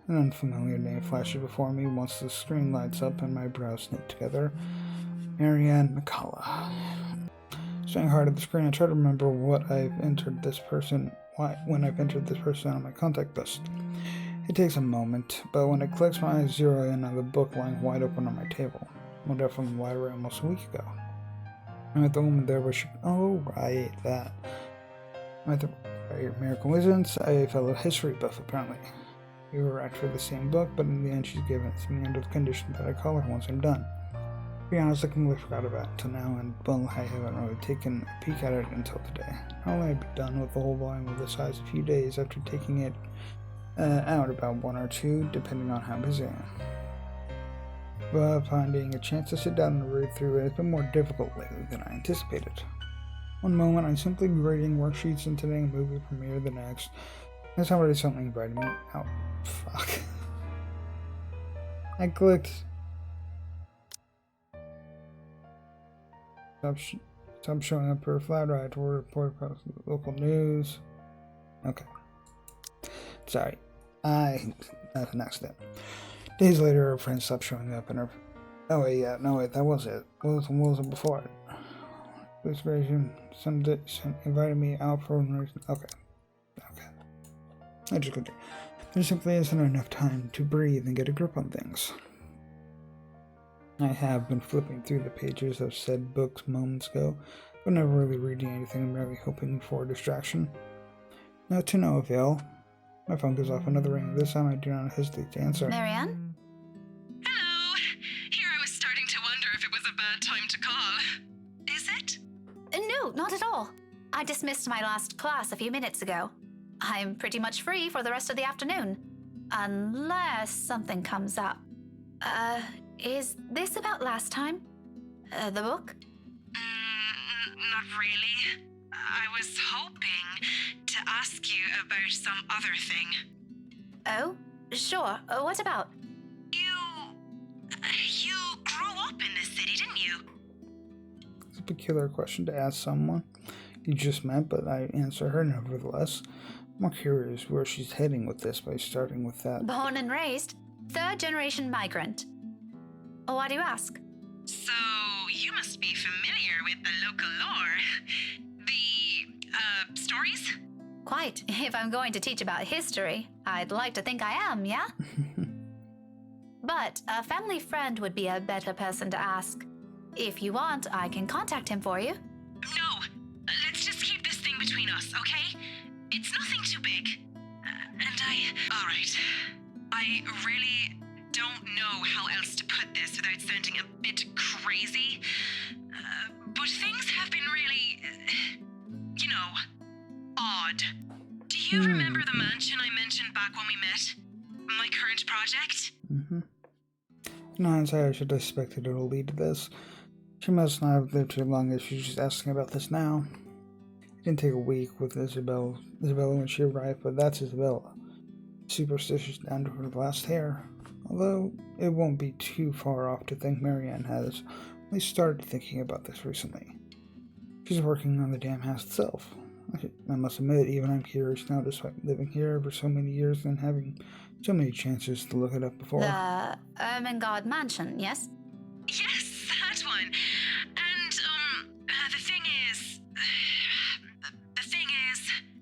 [SPEAKER 2] An unfamiliar name flashes before me once the screen lights up and my brows knit together. Marianne McCullough. Staring hard at the screen, I try to remember what I've entered this person when I've entered this person on my contact list. It takes a moment, but when it clicks, my eyes zero in on the book lying wide open on my table. Moved out from the library almost a week ago. I'm at the woman there where she... Oh, right, that. I'm at the mere coincidence, a fellow history buff, apparently. We were actually the same book, but in the end she's given it to me under the condition that I call her once I'm done. To be honest, I completely forgot about it until now, and well, I haven't really taken a peek at it until today. Normally I'd be done with the whole volume of this size a few days after taking it out about 1 or 2, depending on how busy I am. But finding a chance to sit down and read through it has been more difficult lately than I anticipated. One moment I'm simply grading worksheets and today a movie premiere the next. And somebody suddenly invited me. Oh, fuck. I clicked. Stop showing up for flat ride to report about the local news. Okay. Sorry. That's an accident. Days later, her friend stopped showing up and her... Oh wait, yeah, no wait, that was it. What was it before it? This version, some invited me out for one reason. Okay. I just continue. There simply isn't enough time to breathe and get a grip on things. I have been flipping through the pages of said books moments ago, but never really reading anything, merely hoping for a distraction. Now to no avail. My phone goes off another ring. This time I do not hesitate to answer.
[SPEAKER 1] Marianne?
[SPEAKER 6] Hello! Here I was starting to wonder if it was a bad time to call. Is it?
[SPEAKER 1] No, not at all. I dismissed my last class a few minutes ago. I'm pretty much free for the rest of the afternoon. Unless something comes up. Is this about last time? The book?
[SPEAKER 6] Not really. I was hoping to ask you about some other thing.
[SPEAKER 1] Oh, sure. What about?
[SPEAKER 6] You grew up in this city, didn't you?
[SPEAKER 2] It's a peculiar question to ask someone you just met, but I answer her nevertheless. I'm more curious where she's heading with this by starting with that.
[SPEAKER 1] Born and raised, 3rd-generation migrant. Why do you ask?
[SPEAKER 6] So, you must be familiar with the local lore. The, stories?
[SPEAKER 1] Quite. If I'm going to teach about history, I'd like to think I am, yeah? But a family friend would be a better person to ask. If you want, I can contact him for you.
[SPEAKER 6] No, let's just keep this thing between us, okay? It's nothing too big. Alright. I really don't know how else to put this without sounding a bit crazy. But things have been really, odd. Do you remember the mansion I mentioned back when we met? My current project?
[SPEAKER 2] In hindsight, I should have expected it will lead to this. She must not have lived too long if she's just asking about this now. It didn't take a week with Isabella when she arrived, but that's Isabella. Superstitious down to her last hair. Although, it won't be too far off to think Marianne has only started thinking about this recently. She's working on the damn house itself. I must admit, even I'm curious now, despite living here for so many years and having so many chances to look it up before.
[SPEAKER 1] The Ermengarde Mansion, yes?
[SPEAKER 6] Yes, that one. And, the thing is,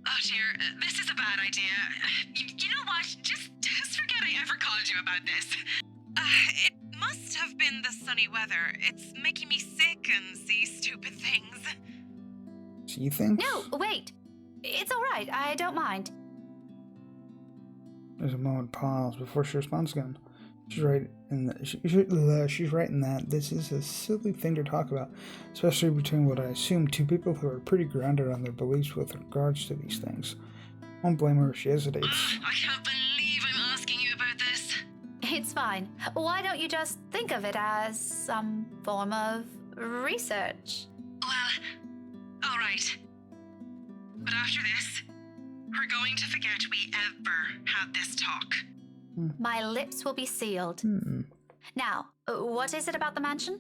[SPEAKER 6] oh dear, this is a bad idea. You know what? Just forget I ever called you about this. It must have been the sunny weather. It's making me sick and see stupid things.
[SPEAKER 2] See things?
[SPEAKER 1] No, wait. It's all right. I don't mind.
[SPEAKER 2] There's a moment pause before she responds again. She's right in that this is a silly thing to talk about, especially between what I assume two people who are pretty grounded on their beliefs with regards to these things. I won't blame her if she hesitates.
[SPEAKER 6] I can't believe I'm asking you about this.
[SPEAKER 1] It's fine. Why don't you just think of it as some form of research?
[SPEAKER 6] Well, all right. But after this, we're going to forget we ever had this talk.
[SPEAKER 1] My lips will be sealed. Now, what is it about the mansion?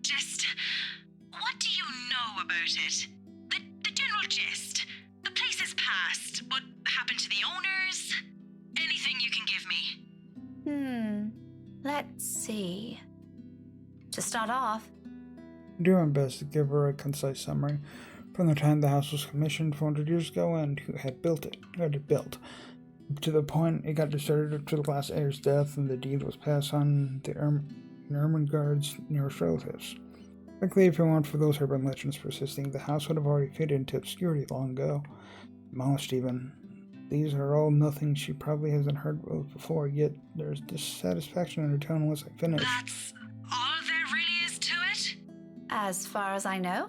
[SPEAKER 6] Just, what do you know about it? The general gist. The place's past. What happened to the owners? Anything you can give me.
[SPEAKER 1] Let's see. To start off,
[SPEAKER 2] I do my best to give her a concise summary, from the time the house was commissioned 400 years ago and who had built it, to the point it got deserted after the last heir's death and the deed was passed on to Ermengarde's nearest relatives. Luckily, if it weren't for those urban legends persisting, the house would have already faded into obscurity long ago. Demolished even. These are all nothing she probably hasn't heard of before, yet there's dissatisfaction in her tone once I finish.
[SPEAKER 6] That's all there really is to it?
[SPEAKER 1] As far as I know.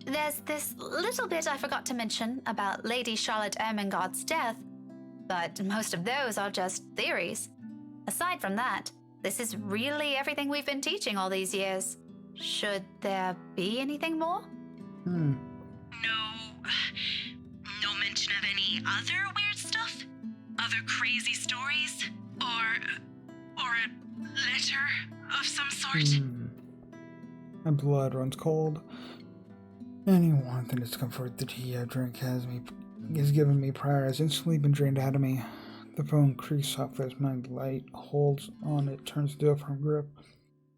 [SPEAKER 1] There's this little bit I forgot to mention about Lady Charlotte Ermengarde's death, but most of those are just theories. Aside from that, this is really everything we've been teaching all these years. Should there be anything more?
[SPEAKER 6] No mention of any other weird stuff? Other crazy stories? Or a letter of some sort?
[SPEAKER 2] My blood runs cold. Any warmth and discomfort the tea I drink has given me prior has instantly been drained out of me. The phone creaks softly as my light holds on it turns into a firm grip.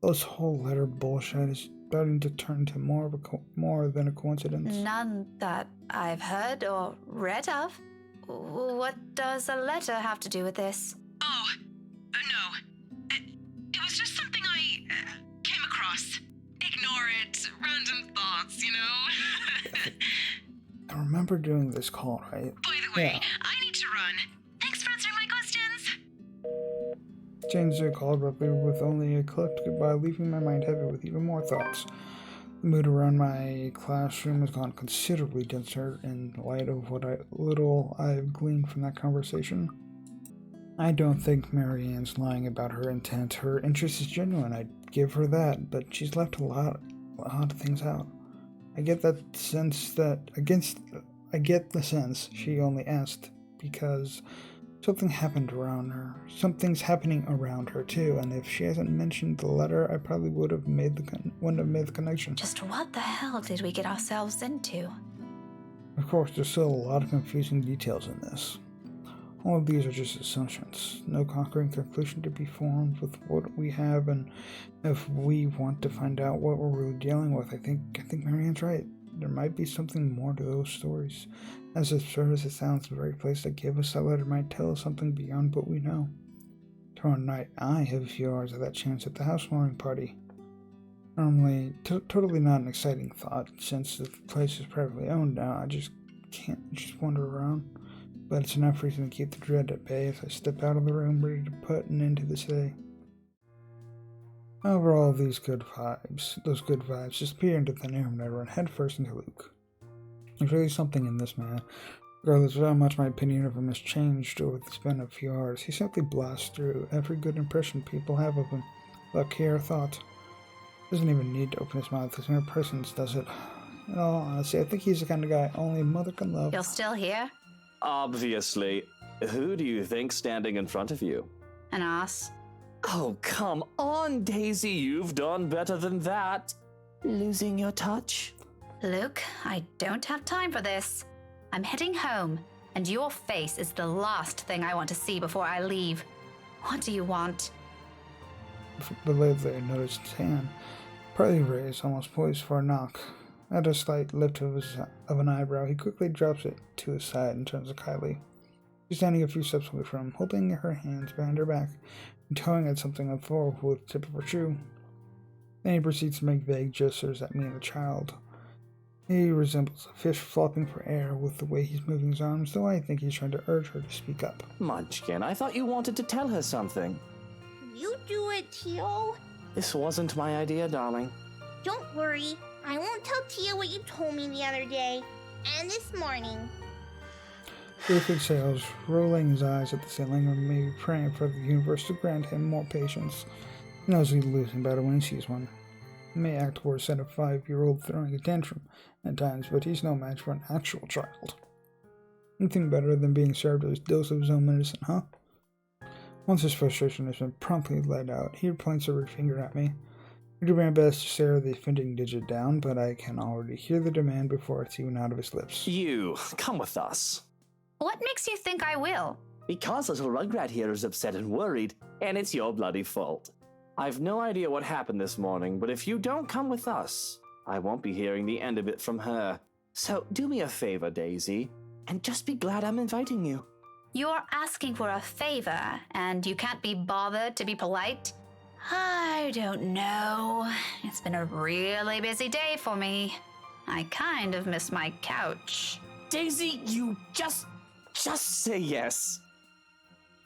[SPEAKER 2] This whole letter bullshit is starting to turn to more than a coincidence.
[SPEAKER 1] None that I've heard or read of. What does a letter have to do with this?
[SPEAKER 6] Oh, no. It was just something I came across. Ignore it. Random thoughts, you know?
[SPEAKER 2] I remember doing this call, right?
[SPEAKER 6] By the way,
[SPEAKER 2] Yeah.
[SPEAKER 6] I need to run. Thanks for answering my questions.
[SPEAKER 2] Changed the call abruptly with only a clipped goodbye, leaving my mind heavy with even more thoughts. The mood around my classroom has gone considerably denser in light of what little I've gleaned from that conversation. I don't think Marianne's lying about her intent. Her interest is genuine, I'd give her that, but she's left a lot of things out. I get the sense she only asked because something happened around her. Something's happening around her too, and if she hasn't mentioned the letter, I probably wouldn't have made the connection.
[SPEAKER 1] Just what the hell did we get ourselves into?
[SPEAKER 2] Of course, there's still a lot of confusing details in this. All of these are just assumptions. No concrete conclusion to be formed with what we have, and if we want to find out what we're really dealing with, I think Marianne's right. There might be something more to those stories. As absurd as it sounds, the very place that gave us that letter might tell us something beyond what we know. Tomorrow night, I have a few hours of that chance at the housewarming party. Normally, totally not an exciting thought, since the place is privately owned now. I just can't just wander around. But it's enough reason to keep the dread at bay as I step out of the room ready to put an end to this day. Overall, those good vibes disappear into thin air when I run headfirst into Luke. There's really something in this man. Regardless of how much my opinion of him has changed over the span of a few hours, he simply blasts through every good impression people have of him, without care or thought. Doesn't even need to open his mouth, his mere presence does it. In all honesty, I think he's the kind of guy only a mother can love.
[SPEAKER 1] You're still here?
[SPEAKER 3] Obviously. Who do you think standing in front of you?
[SPEAKER 1] An ass.
[SPEAKER 3] Oh, come on, Daisy. You've done better than that. Losing your touch?
[SPEAKER 1] Luke, I don't have time for this. I'm heading home, and your face is the last thing I want to see before I leave. What do you want?
[SPEAKER 2] Belatedly, I noticed his hand, partly raised, almost poised for a knock. At a slight lift of an eyebrow, he quickly drops it to his side and turns to Kylie. She's standing a few steps away from him, holding her hands behind her back and towing at something on the floor with the tip of her shoe. Then he proceeds to make vague gestures at me and the child. He resembles a fish flopping for air with the way he's moving his arms, though I think he's trying to urge her to speak up.
[SPEAKER 3] Munchkin, I thought you wanted to tell her something.
[SPEAKER 4] You do it, Tio.
[SPEAKER 3] This wasn't my idea, darling.
[SPEAKER 4] Don't worry. I won't tell Tia what you told me the other day. And this morning.
[SPEAKER 2] Luke exhales, rolling his eyes at the ceiling and maybe praying for the universe to grant him more patience. He knows he's losing battle when he sees one. He may act worse than a 5-year-old throwing a tantrum at times, but he's no match for an actual child. Anything better than being served a dose of his own medicine, huh? Once his frustration has been promptly let out, he points a finger at me. I do my best to stare the offending digit down, but I can already hear the demand before it's even out of his lips.
[SPEAKER 3] You, come with us.
[SPEAKER 1] What makes you think I will?
[SPEAKER 3] Because little Rugrat here is upset and worried, and it's your bloody fault. I've no idea what happened this morning, but if you don't come with us, I won't be hearing the end of it from her.
[SPEAKER 5] So do me a favor, Daisy, and just be glad I'm inviting you.
[SPEAKER 1] You're asking for a favor, and you can't be bothered to be polite? I don't know. It's been a really busy day for me. I kind of miss my couch.
[SPEAKER 5] Daisy, you just say yes.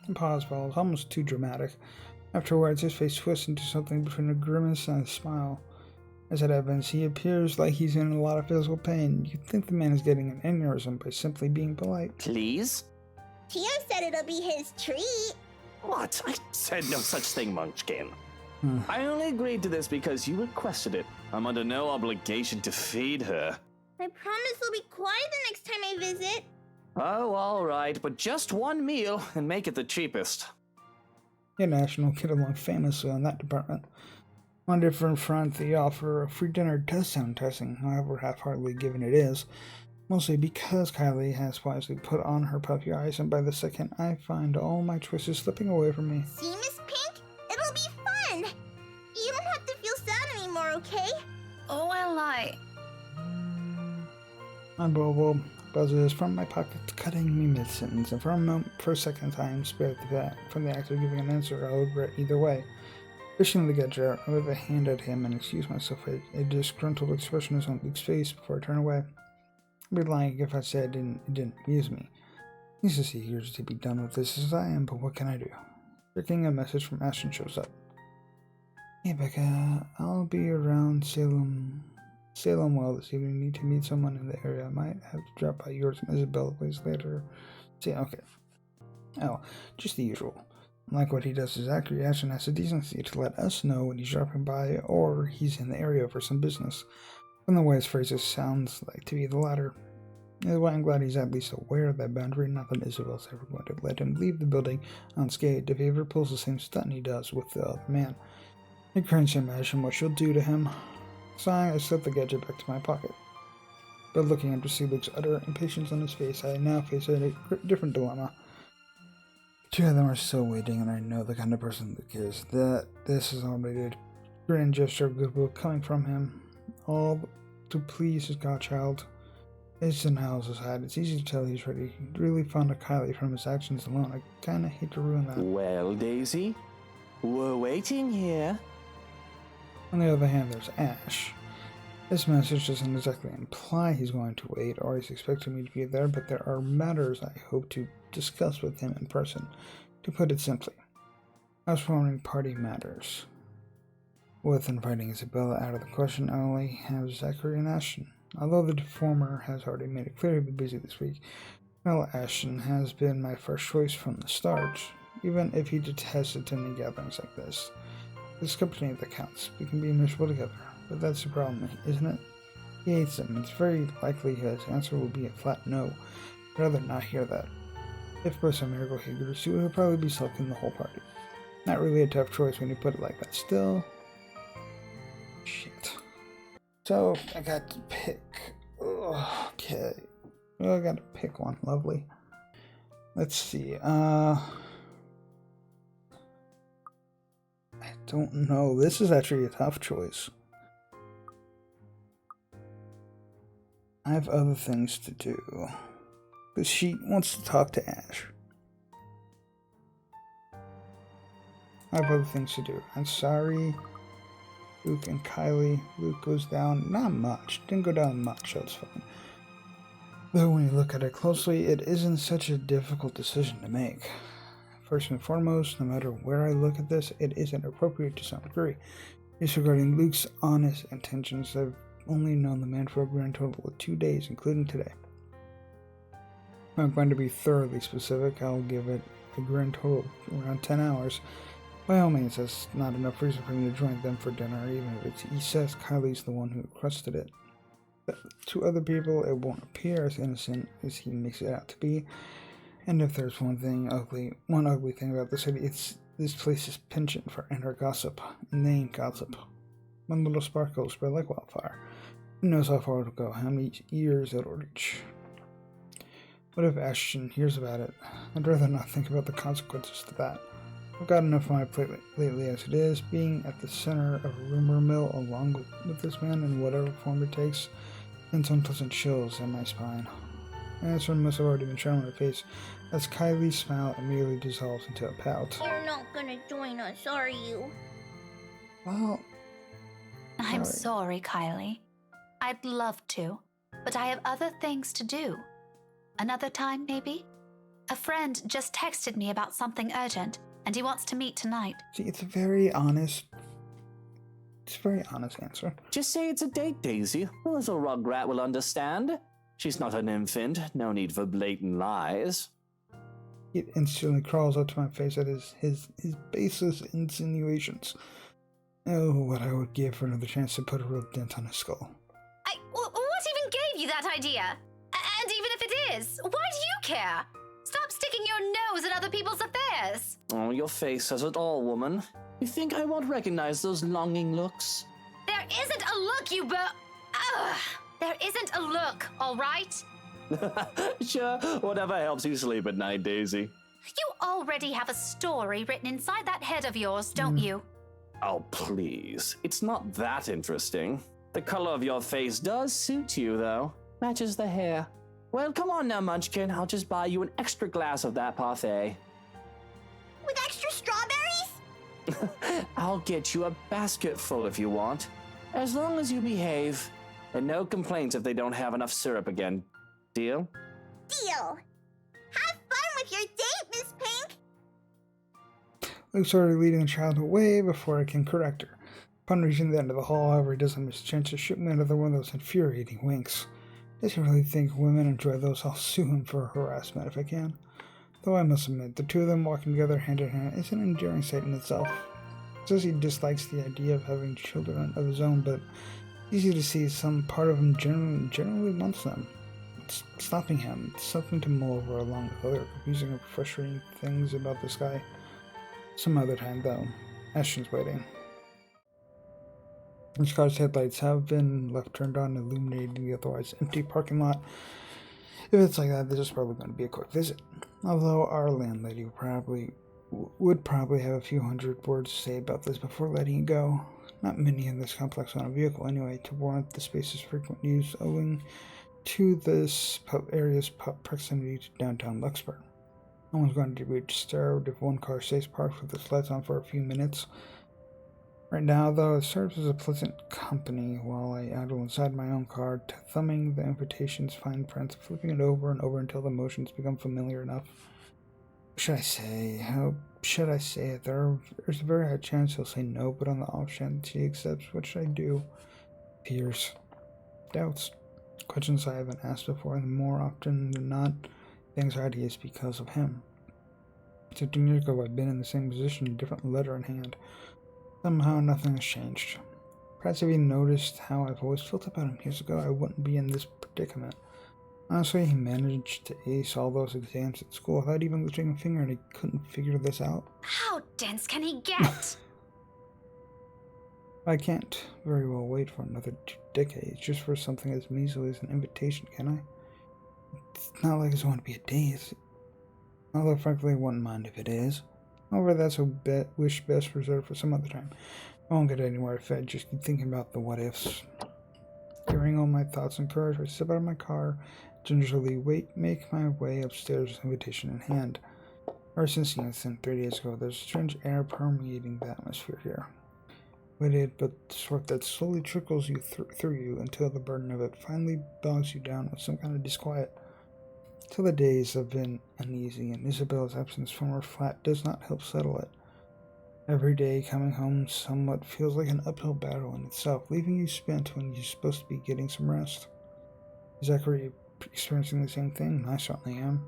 [SPEAKER 2] The pause follows, almost too dramatic. Afterwards, his face twists into something between a grimace and a smile. As it happens, he appears like he's in a lot of physical pain. You'd think the man is getting an aneurysm by simply being polite.
[SPEAKER 5] Please?
[SPEAKER 4] Tio said it'll be his treat.
[SPEAKER 5] What? I said no such thing, Munchkin. I only agreed to this because you requested it.
[SPEAKER 3] I'm under no obligation to feed her.
[SPEAKER 4] I promise I'll be quiet the next time I visit.
[SPEAKER 5] Oh, all right, but just one meal and make it the cheapest.
[SPEAKER 2] Yet Ashton will get along famously on that department. On a different front, the offer of free dinner does sound enticing, however half-heartedly given it is. Mostly because Kylie has wisely put on her puppy eyes, and by the second I find all my choices slipping away from me.
[SPEAKER 4] See, Miss Pink? It'll be fun. You don't have to feel sad anymore, okay?
[SPEAKER 1] Oh, well,
[SPEAKER 2] My Bobo buzzes from my pocket, cutting me mid-sentence, and for a second I am spared from the act of giving an answer. I'll regret either way. Fishing the gadget, I wave a hand at him and excuse myself. A disgruntled expression is on Luke's face before I turn away. I'd be lying if I said it didn't amuse me. He's just eager to be done with this as I am, but what can I do? Checking a message from Ashton shows up. Hey Becca, I'll be around Salem well this evening. Need to meet someone in the area. I might have to drop by yours and Isabella place later. See, okay. Oh, just the usual. Unlike what he does to Zachary, Ashton has the decency to let us know when he's dropping by or he's in the area for some business. From the way his phrases sounds like to be the latter. Either way, I'm glad he's at least aware of that boundary. Not that Isabel's ever going to let him leave the building unscathed if he ever pulls the same stunt he does with the other man. I cringe to imagine what she'll do to him. Sighing, I slip the gadget back to my pocket. But looking up to see Luke's utter impatience on his face, I now face a different dilemma. Two of them are still waiting, and I know the kind of person Luke is. That this is already a grand gesture of goodwill coming from him. All to please his godchild. It's in Howell's aside. It's easy to tell he's really fond of Kylie from his actions alone. I kinda hate to ruin that.
[SPEAKER 5] Well, Daisy, we're waiting here.
[SPEAKER 2] On the other hand, there's Ash. This message doesn't exactly imply he's going to wait or he's expecting me to be there, but there are matters I hope to discuss with him in person. To put it simply, housewarming party matters. With inviting Isabella out of the question, I only have Zachary and Ashton. Although the former has already made it clear to be busy this week, well, Ashton has been my first choice from the start, even if he detests attending gatherings like this. It's company that counts. We can be miserable together, but that's the problem, isn't it? He hates them. It's very likely his answer will be a flat no. I'd rather not hear that. If by some miracle he agrees to, he'll probably be sulking the whole party. Not really a tough choice when you put it like that. Still, shit. So, I got to pick. Okay. Well, I got to pick one. Lovely. Let's see. I don't know. This is actually a tough choice. I have other things to do. Because she wants to talk to Ash. I have other things to do. I'm sorry. Luke and Kylie. Luke goes down. Not much. Didn't go down much. That's fine. Though when you look at it closely, it isn't such a difficult decision to make. First and foremost, no matter where I look at this, it is inappropriate to some degree. Disregarding Luke's honest intentions, I've only known the man for a grand total of 2 days, including today. If I'm going to be thoroughly specific, I'll give it a grand total of around 10 hours. By all means, that's not enough reason for me to join them for dinner, even if he says Kylie's the one who requested it. But to other people, it won't appear as innocent as he makes it out to be. And if there's one ugly thing about the city, it's this place is penchant for inner gossip, and they ain't gossip. One little spark will spread like wildfire. Who knows how far it'll go, how many years it'll reach. What if Ashton hears about it? I'd rather not think about the consequences to that. I've got enough on my plate lately as it is. Being at the center of a rumor mill along with this man in whatever form it takes and some pleasant chills in my spine. My answer must have already been shown on her face, as Kylie's smile immediately dissolves into a pout.
[SPEAKER 4] You're not gonna join us, are you?
[SPEAKER 2] Well,
[SPEAKER 1] I'm sorry, Kylie. I'd love to, but I have other things to do. Another time, maybe? A friend just texted me about something urgent, and he wants to meet tonight.
[SPEAKER 2] see, it's a very honest answer.
[SPEAKER 5] Just say it's a date, Daisy. The little rugrat will understand. She's not an infant. No need for blatant lies.
[SPEAKER 2] It instantly crawls up to my face at his baseless insinuations. Oh, what I would give for another chance to put a real dent on his skull.
[SPEAKER 1] What even gave you that idea? And even if it is, why do you care? Stop sticking your nose in other people's affairs.
[SPEAKER 5] Oh, your face says it all, woman. You think I won't recognize those longing looks?
[SPEAKER 1] There isn't a look, you Ugh! There isn't a look, all right?
[SPEAKER 5] Sure, whatever helps you sleep at night, Daisy.
[SPEAKER 1] You already have a story written inside that head of yours, don't you?
[SPEAKER 5] Oh, please. It's not that interesting. The color of your face does suit you, though. Matches the hair. Well, come on now, Munchkin. I'll just buy you an extra glass of that parfait.
[SPEAKER 4] With extra strawberries?
[SPEAKER 5] I'll get you a basket full if you want. As long as you behave. And no complaints if they don't have enough syrup again. Deal?
[SPEAKER 4] Deal. Have fun with your date, Miss Pink.
[SPEAKER 2] Luke's already leading the child away before I can correct her. Upon reaching the end of the hall, however, he doesn't miss a chance to shoot me out of one of those infuriating winks. Does he really think women enjoy those? I'll sue him for harassment if I can. Though I must admit, the two of them walking together hand in hand is an endearing sight in itself. He says he dislikes the idea of having children of his own, but easy to see some part of him generally wants them. It's stopping him. It's something to mull over along with other confusing and frustrating things about this guy. Some other time, though. Ashton's waiting. His car's headlights have been left turned on, illuminating the otherwise empty parking lot. If it's like that, this is probably going to be a quick visit. Although our landlady would probably have a few hundred words to say about this before letting it go. Not many in this complex own a vehicle anyway, to warrant the space's frequent use owing to this area's proximity to downtown Luxburg. No one's going to be disturbed if one car stays parked with its lights on for a few minutes. Right now, though, it serves as a pleasant company while I idle inside my own car, thumbing the invitation's fine print, flipping it over and over until the motions become familiar enough. What should I say? How should I say it? There's a very high chance he'll say no, but on the off chance he accepts, what should I do? Fears. Doubts. Questions I haven't asked before, and more often than not, the anxiety is because of him. 15 years ago, I've been in the same position, a different letter in hand. Somehow, nothing has changed. Perhaps if he noticed how I've always felt about him years ago, I wouldn't be in this predicament. Honestly, he managed to ace all those exams at school without even lifting a finger, and he couldn't figure this out.
[SPEAKER 1] How dense can he get?
[SPEAKER 2] I can't very well wait for another 2 decades just for something as measly as an invitation, can I? It's not like it's going to be a date. Although, frankly, I wouldn't mind if it is. However, that's a wish best reserved for some other time. I won't get anywhere if I just keep thinking about the what-ifs. Carrying all my thoughts and courage, I step out of my car, gingerly make my way upstairs with invitation in hand. Ever since the incident 3 days ago, there's a strange air permeating the atmosphere here. Weighted, but the sort that slowly trickles you through you until the burden of it finally bogs you down with some kind of disquiet. Till the days have been uneasy, and Isabella's absence from her flat does not help settle it. Every day coming home somewhat feels like an uphill battle in itself, leaving you spent when you're supposed to be getting some rest. Is Zachary experiencing the same thing? I certainly am.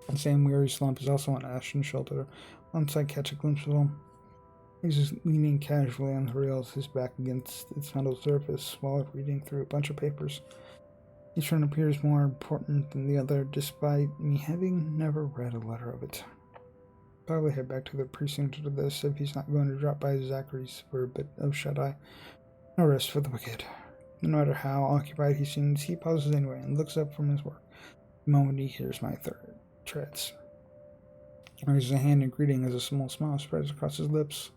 [SPEAKER 2] The same weary slump is also on Ashton's shoulder once I catch a glimpse of him. He's just leaning casually on the rails, his back against its metal surface, while reading through a bunch of papers. Each one appears more important than the other, despite me having never read a letter of it. Probably head back to the precinct after this if he's not going to drop by Zachary's for a bit of shut-eye. No rest for the wicked. No matter how occupied he seems, he pauses anyway and looks up from his work the moment he hears my treads. He raises a hand in greeting as a small smile spreads across his lips.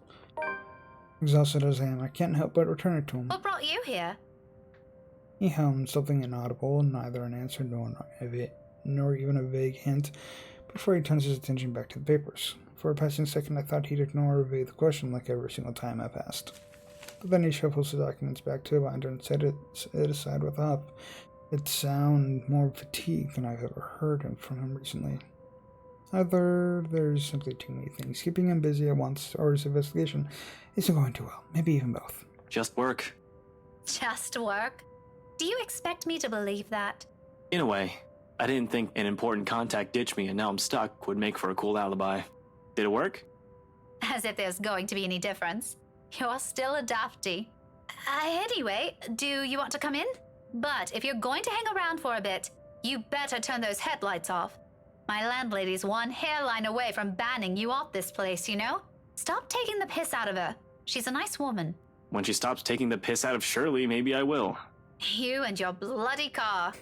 [SPEAKER 2] Exhausted as I am, I can't help but return it to him.
[SPEAKER 1] What brought you here?
[SPEAKER 2] He hummed something inaudible, neither an answer nor even a vague hint, before he turns his attention back to the papers. For a passing second, I thought he'd ignore or evade the question like every single time I've asked. But then he shuffles the documents back to a binder and set it aside with a huff. It sounded more fatigued than I've ever heard from him recently. Either there's simply too many things keeping him busy at once, or his investigation isn't going too well. Maybe even both.
[SPEAKER 5] Just work.
[SPEAKER 1] Just work? Do you expect me to believe that?
[SPEAKER 5] In a way. I didn't think an important contact ditched me and now I'm stuck would make for a cool alibi. Did it work?
[SPEAKER 1] As if there's going to be any difference. You're still a dafty. Anyway, do you want to come in? But if you're going to hang around for a bit, you better turn those headlights off. My landlady's one hairline away from banning you off this place, you know? Stop taking the piss out of her. She's a nice woman.
[SPEAKER 5] When she stops taking the piss out of Shirley, maybe I will.
[SPEAKER 1] You and your bloody car.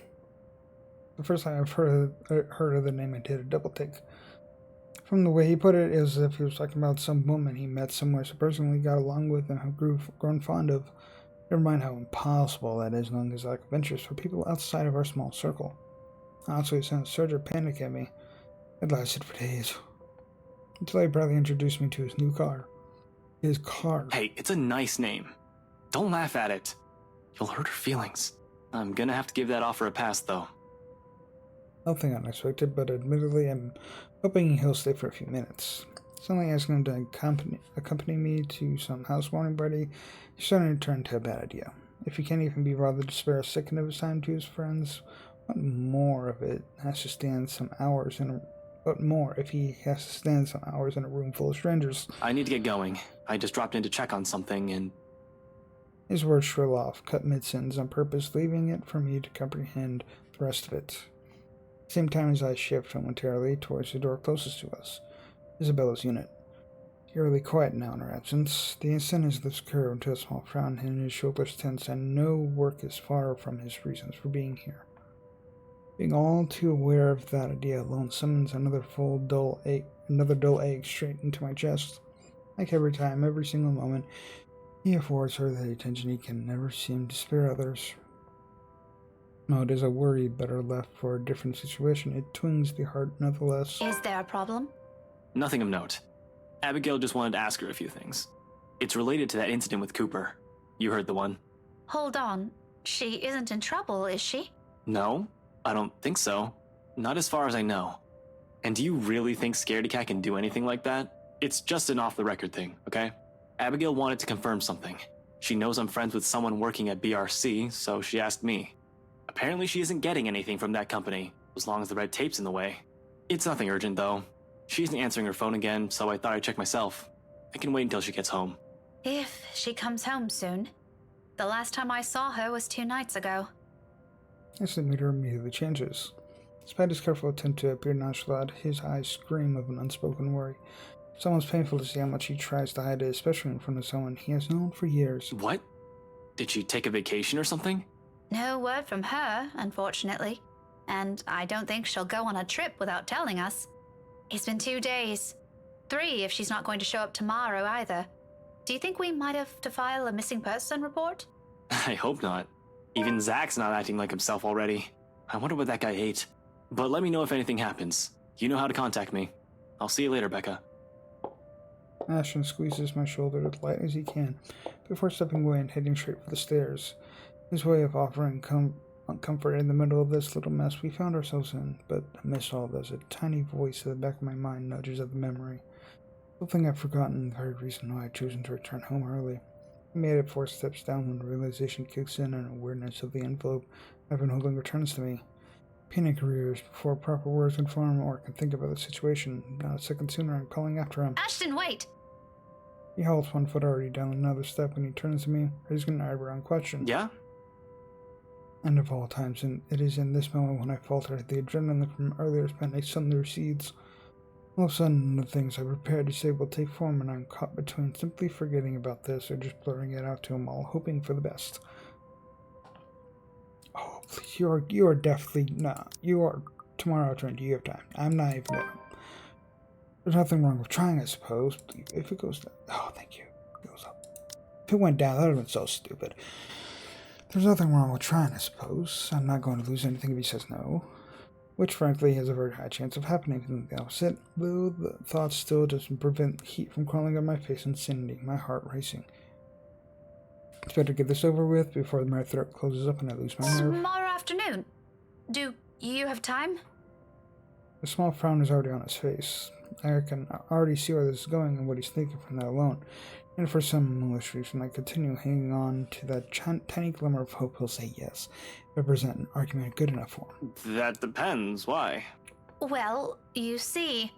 [SPEAKER 2] The first time I've heard of the name, I did a double take. From the way he put it, it was as if he was talking about some woman he met somewhere, surprisingly got along with and have grown fond of. Never mind how impossible that is, knowing his lack of interest for people outside of our small circle. Honestly, it sent a surge of panic at me. It lasted for days. Until he proudly introduced me to his new car. His car.
[SPEAKER 5] Hey, it's a nice name. Don't laugh at it. You'll hurt her feelings. I'm gonna have to give that offer a pass, though.
[SPEAKER 2] Nothing unexpected, but admittedly I'm hoping he'll stay for a few minutes. Suddenly asking him to accompany me to some housewarming party is starting to turn to a bad idea. If he can't even be bothered to spare a second of his time to his friends, what more if he has to stand some hours in a room full of strangers?
[SPEAKER 5] I need to get going. I just dropped in to check on something and...
[SPEAKER 2] His words shrill off, cut mid-sentence on purpose, leaving it for me to comprehend the rest of it. At the same time, his eyes shift momentarily towards the door closest to us, Isabella's unit. Eerily quiet now in her absence. The instant his lips curve into a small frown and his shoulders tense, and no work is far from his reasons for being here. Being all too aware of that idea alone summons another dull ache straight into my chest. Like every time, every single moment, he affords her the attention he can never seem to spare others. No, it is a worry better left for a different situation. It twings the heart nonetheless.
[SPEAKER 1] Is there a problem?
[SPEAKER 5] Nothing of note. Abigail just wanted to ask her a few things. It's related to that incident with Cooper. You heard the one.
[SPEAKER 1] Hold on. She isn't in trouble, is she?
[SPEAKER 5] No, I don't think so. Not as far as I know. And do you really think Scaredy Cat can do anything like that? It's just an off-the-record thing, okay? Abigail wanted to confirm something. She knows I'm friends with someone working at BRC, so she asked me. Apparently she isn't getting anything from that company, as long as the red tape's in the way. It's nothing urgent, though. She isn't answering her phone again, so I thought I'd check myself. I can wait until she gets home.
[SPEAKER 1] If she comes home soon. The last time I saw her was 2 nights ago.
[SPEAKER 2] His demeanor immediately changes. Despite his careful attempt to appear nonchalant, his eyes scream of an unspoken worry. It's almost painful to see how much he tries to hide it, especially in front of someone he has known for years.
[SPEAKER 5] What? Did she take a vacation or something?
[SPEAKER 1] No word from her, unfortunately. And I don't think she'll go on a trip without telling us. It's been 2 days. 3 if she's not going to show up tomorrow either. Do you think we might have to file a missing person report?
[SPEAKER 5] I hope not. Even Zach's not acting like himself already. I wonder what that guy ate. But let me know if anything happens. You know how to contact me. I'll see you later, Becca.
[SPEAKER 2] Ashton squeezes my shoulder as light as he can before stepping away and heading straight for the stairs. His way of offering comfort in the middle of this little mess we found ourselves in, but amidst all this, a tiny voice at the back of my mind nudges at the memory. Something I've forgotten, the very reason why I've chosen to return home early. I made it 4 steps down when realization kicks in and awareness of the envelope I've been holding returns to me. Panic rears before proper words can form or can think about the situation. Not a second sooner, I'm calling after him.
[SPEAKER 1] Ashton, wait!
[SPEAKER 2] He halts 1 foot already down another step when he turns to me, raising an eyebrow in question.
[SPEAKER 5] Yeah?
[SPEAKER 2] And of all times, and it is in this moment when I falter, the adrenaline from earlier's panic suddenly recedes. All of a sudden, the things I prepared to say will take form, and I'm caught between simply forgetting about this or just blurring it out to him all, hoping for the best. Oh, please, you are definitely not. You are tomorrow, Trent. You have time. I'm not even gonna. There's nothing wrong with trying, I suppose. If it goes down. Oh, thank you. It goes up. If it went down, that would have been so stupid. There's nothing wrong with trying, I suppose. I'm not going to lose anything if he says no. Which, frankly, has a very high chance of happening than the opposite, though the thought still doesn't prevent heat from crawling on my face and sending my heart racing. It's better to get this over with before my throat closes up and I lose my nerve.
[SPEAKER 1] Tomorrow afternoon. Do you have time?
[SPEAKER 2] A small frown is already on his face. I can already see where this is going and what he's thinking from that alone. And for some malicious reason, I continue hanging on to that tiny glimmer of hope he'll say yes, if I present an argument good enough for him.
[SPEAKER 7] That depends. Why?
[SPEAKER 1] Well, you see,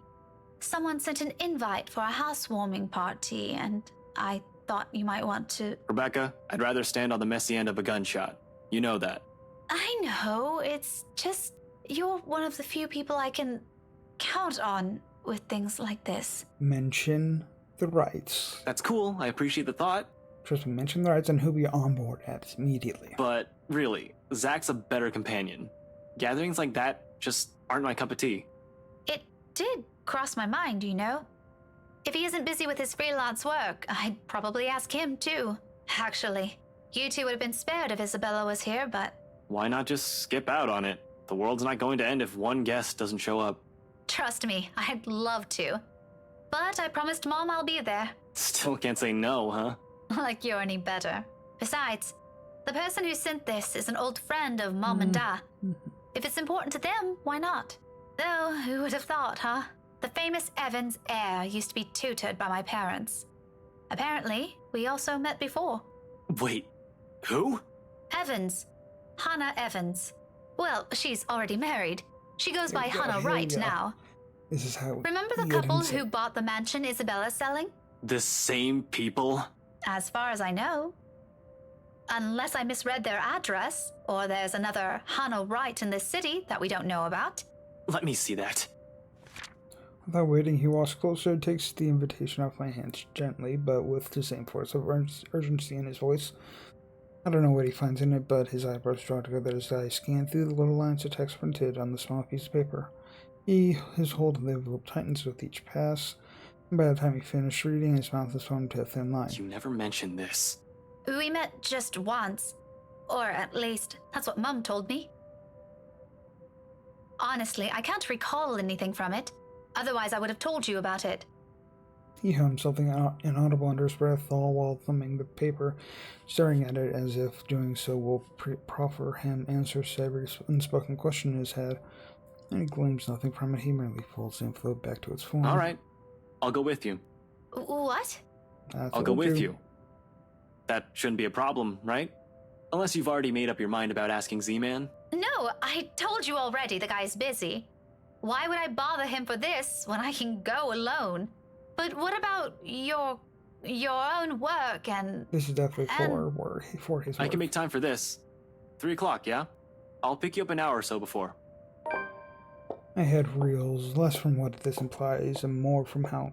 [SPEAKER 1] someone sent an invite for a housewarming party, and I thought you might want to...
[SPEAKER 7] Rebecca, I'd rather stand on the messy end of a gunshot. You know that.
[SPEAKER 1] I know, it's just... You're one of the few people I can count on with things like this.
[SPEAKER 2] Mention the rights.
[SPEAKER 7] That's cool. I appreciate the thought.
[SPEAKER 2] Trust me, mention the rights and he'll be on board at immediately.
[SPEAKER 7] But really, Zach's a better companion. Gatherings like that just aren't my cup of tea.
[SPEAKER 1] It did cross my mind, you know. If he isn't busy with his freelance work, I'd probably ask him too. Actually, you two would have been spared if Isabella was here, but...
[SPEAKER 7] Why not just skip out on it? The world's not going to end if one guest doesn't show up.
[SPEAKER 1] Trust me, I'd love to. But I promised Mom I'll be there.
[SPEAKER 7] Still can't say no, huh?
[SPEAKER 1] Like you're any better. Besides, the person who sent this is an old friend of Mom and Dad. If it's important to them, why not? Though, who would have thought, huh? The famous Evans heir used to be tutored by my parents. Apparently, we also met before.
[SPEAKER 7] Wait, who?
[SPEAKER 1] Evans. Hannah Evans. Well, she's already married. She goes by
[SPEAKER 2] Here we go,
[SPEAKER 1] Hannah
[SPEAKER 2] here we
[SPEAKER 1] Wright
[SPEAKER 2] go.
[SPEAKER 1] now.
[SPEAKER 2] This is how
[SPEAKER 1] Remember the
[SPEAKER 2] he
[SPEAKER 1] couple
[SPEAKER 2] ends
[SPEAKER 1] who
[SPEAKER 2] it.
[SPEAKER 1] bought the mansion Isabella's selling?
[SPEAKER 7] The same people?
[SPEAKER 1] As far as I know. Unless I misread their address, or there's another Hannah Wright in this city that we don't know about.
[SPEAKER 7] Let me see that.
[SPEAKER 2] Without waiting, he walks closer and takes the invitation off my hands gently, but with the same force of urgency in his voice. I don't know what he finds in it, but his eyebrows draw together as I scan through the little lines of text printed on the small piece of paper. His hold of the envelope tightens with each pass, and by the time he finished reading, his mouth is formed to a thin line.
[SPEAKER 7] You never mentioned this.
[SPEAKER 1] We met just once. Or at least, that's what Mum told me. Honestly, I can't recall anything from it. Otherwise, I would have told you about it.
[SPEAKER 2] He hummed something inaudible under his breath, all while thumbing the paper, staring at it as if doing so will proffer him answers to every unspoken question in his head. And he gleams nothing from it. He merely folds the envelope back to its form.
[SPEAKER 7] All right, I'll go with you.
[SPEAKER 1] What?
[SPEAKER 7] I'll go with you. That shouldn't be a problem, right? Unless you've already made up your mind about asking Z-Man.
[SPEAKER 1] No, I told you already the guy's busy. Why would I bother him for this when I can go alone? But what about your own work and...
[SPEAKER 2] This is definitely for his work.
[SPEAKER 7] I can make time for this. 3 o'clock, yeah? I'll pick you up an hour or so before.
[SPEAKER 2] My head reels, less from what this implies and more from how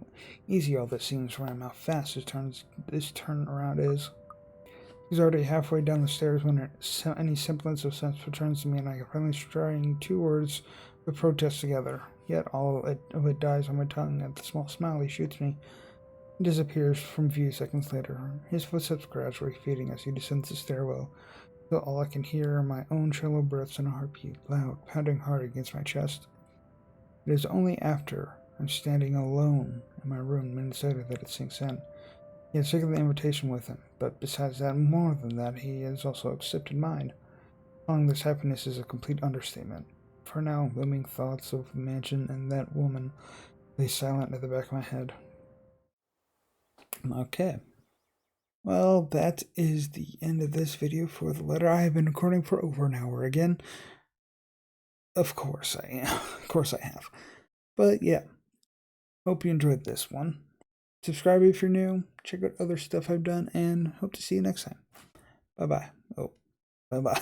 [SPEAKER 2] easy all this seems for him, how fast this turnaround is. He's already halfway down the stairs when any semblance of sense returns to me, and I can finally string 2 words of protest together. Yet all of it dies on my tongue at the small smile he shoots me. He disappears from view seconds later, his footsteps gradually fading as he descends the stairwell, till all I can hear are my own shallow breaths and a heartbeat, loud, pounding hard against my chest. It is only after I'm standing alone in my room minutes later that it sinks in. He has taken the invitation with him, but besides that, more than that, he has also accepted mine. Calling this happiness is a complete understatement. For now, looming thoughts of the mansion and that woman lay silent at the back of my head. Okay. Well, that is the end of this video for the letter. I have been recording for over an hour again. Of course I am. Of course I have. But yeah, hope you enjoyed this one. Subscribe if you're new. Check out other stuff I've done, and hope to see you next time. Bye-bye. Oh, bye-bye.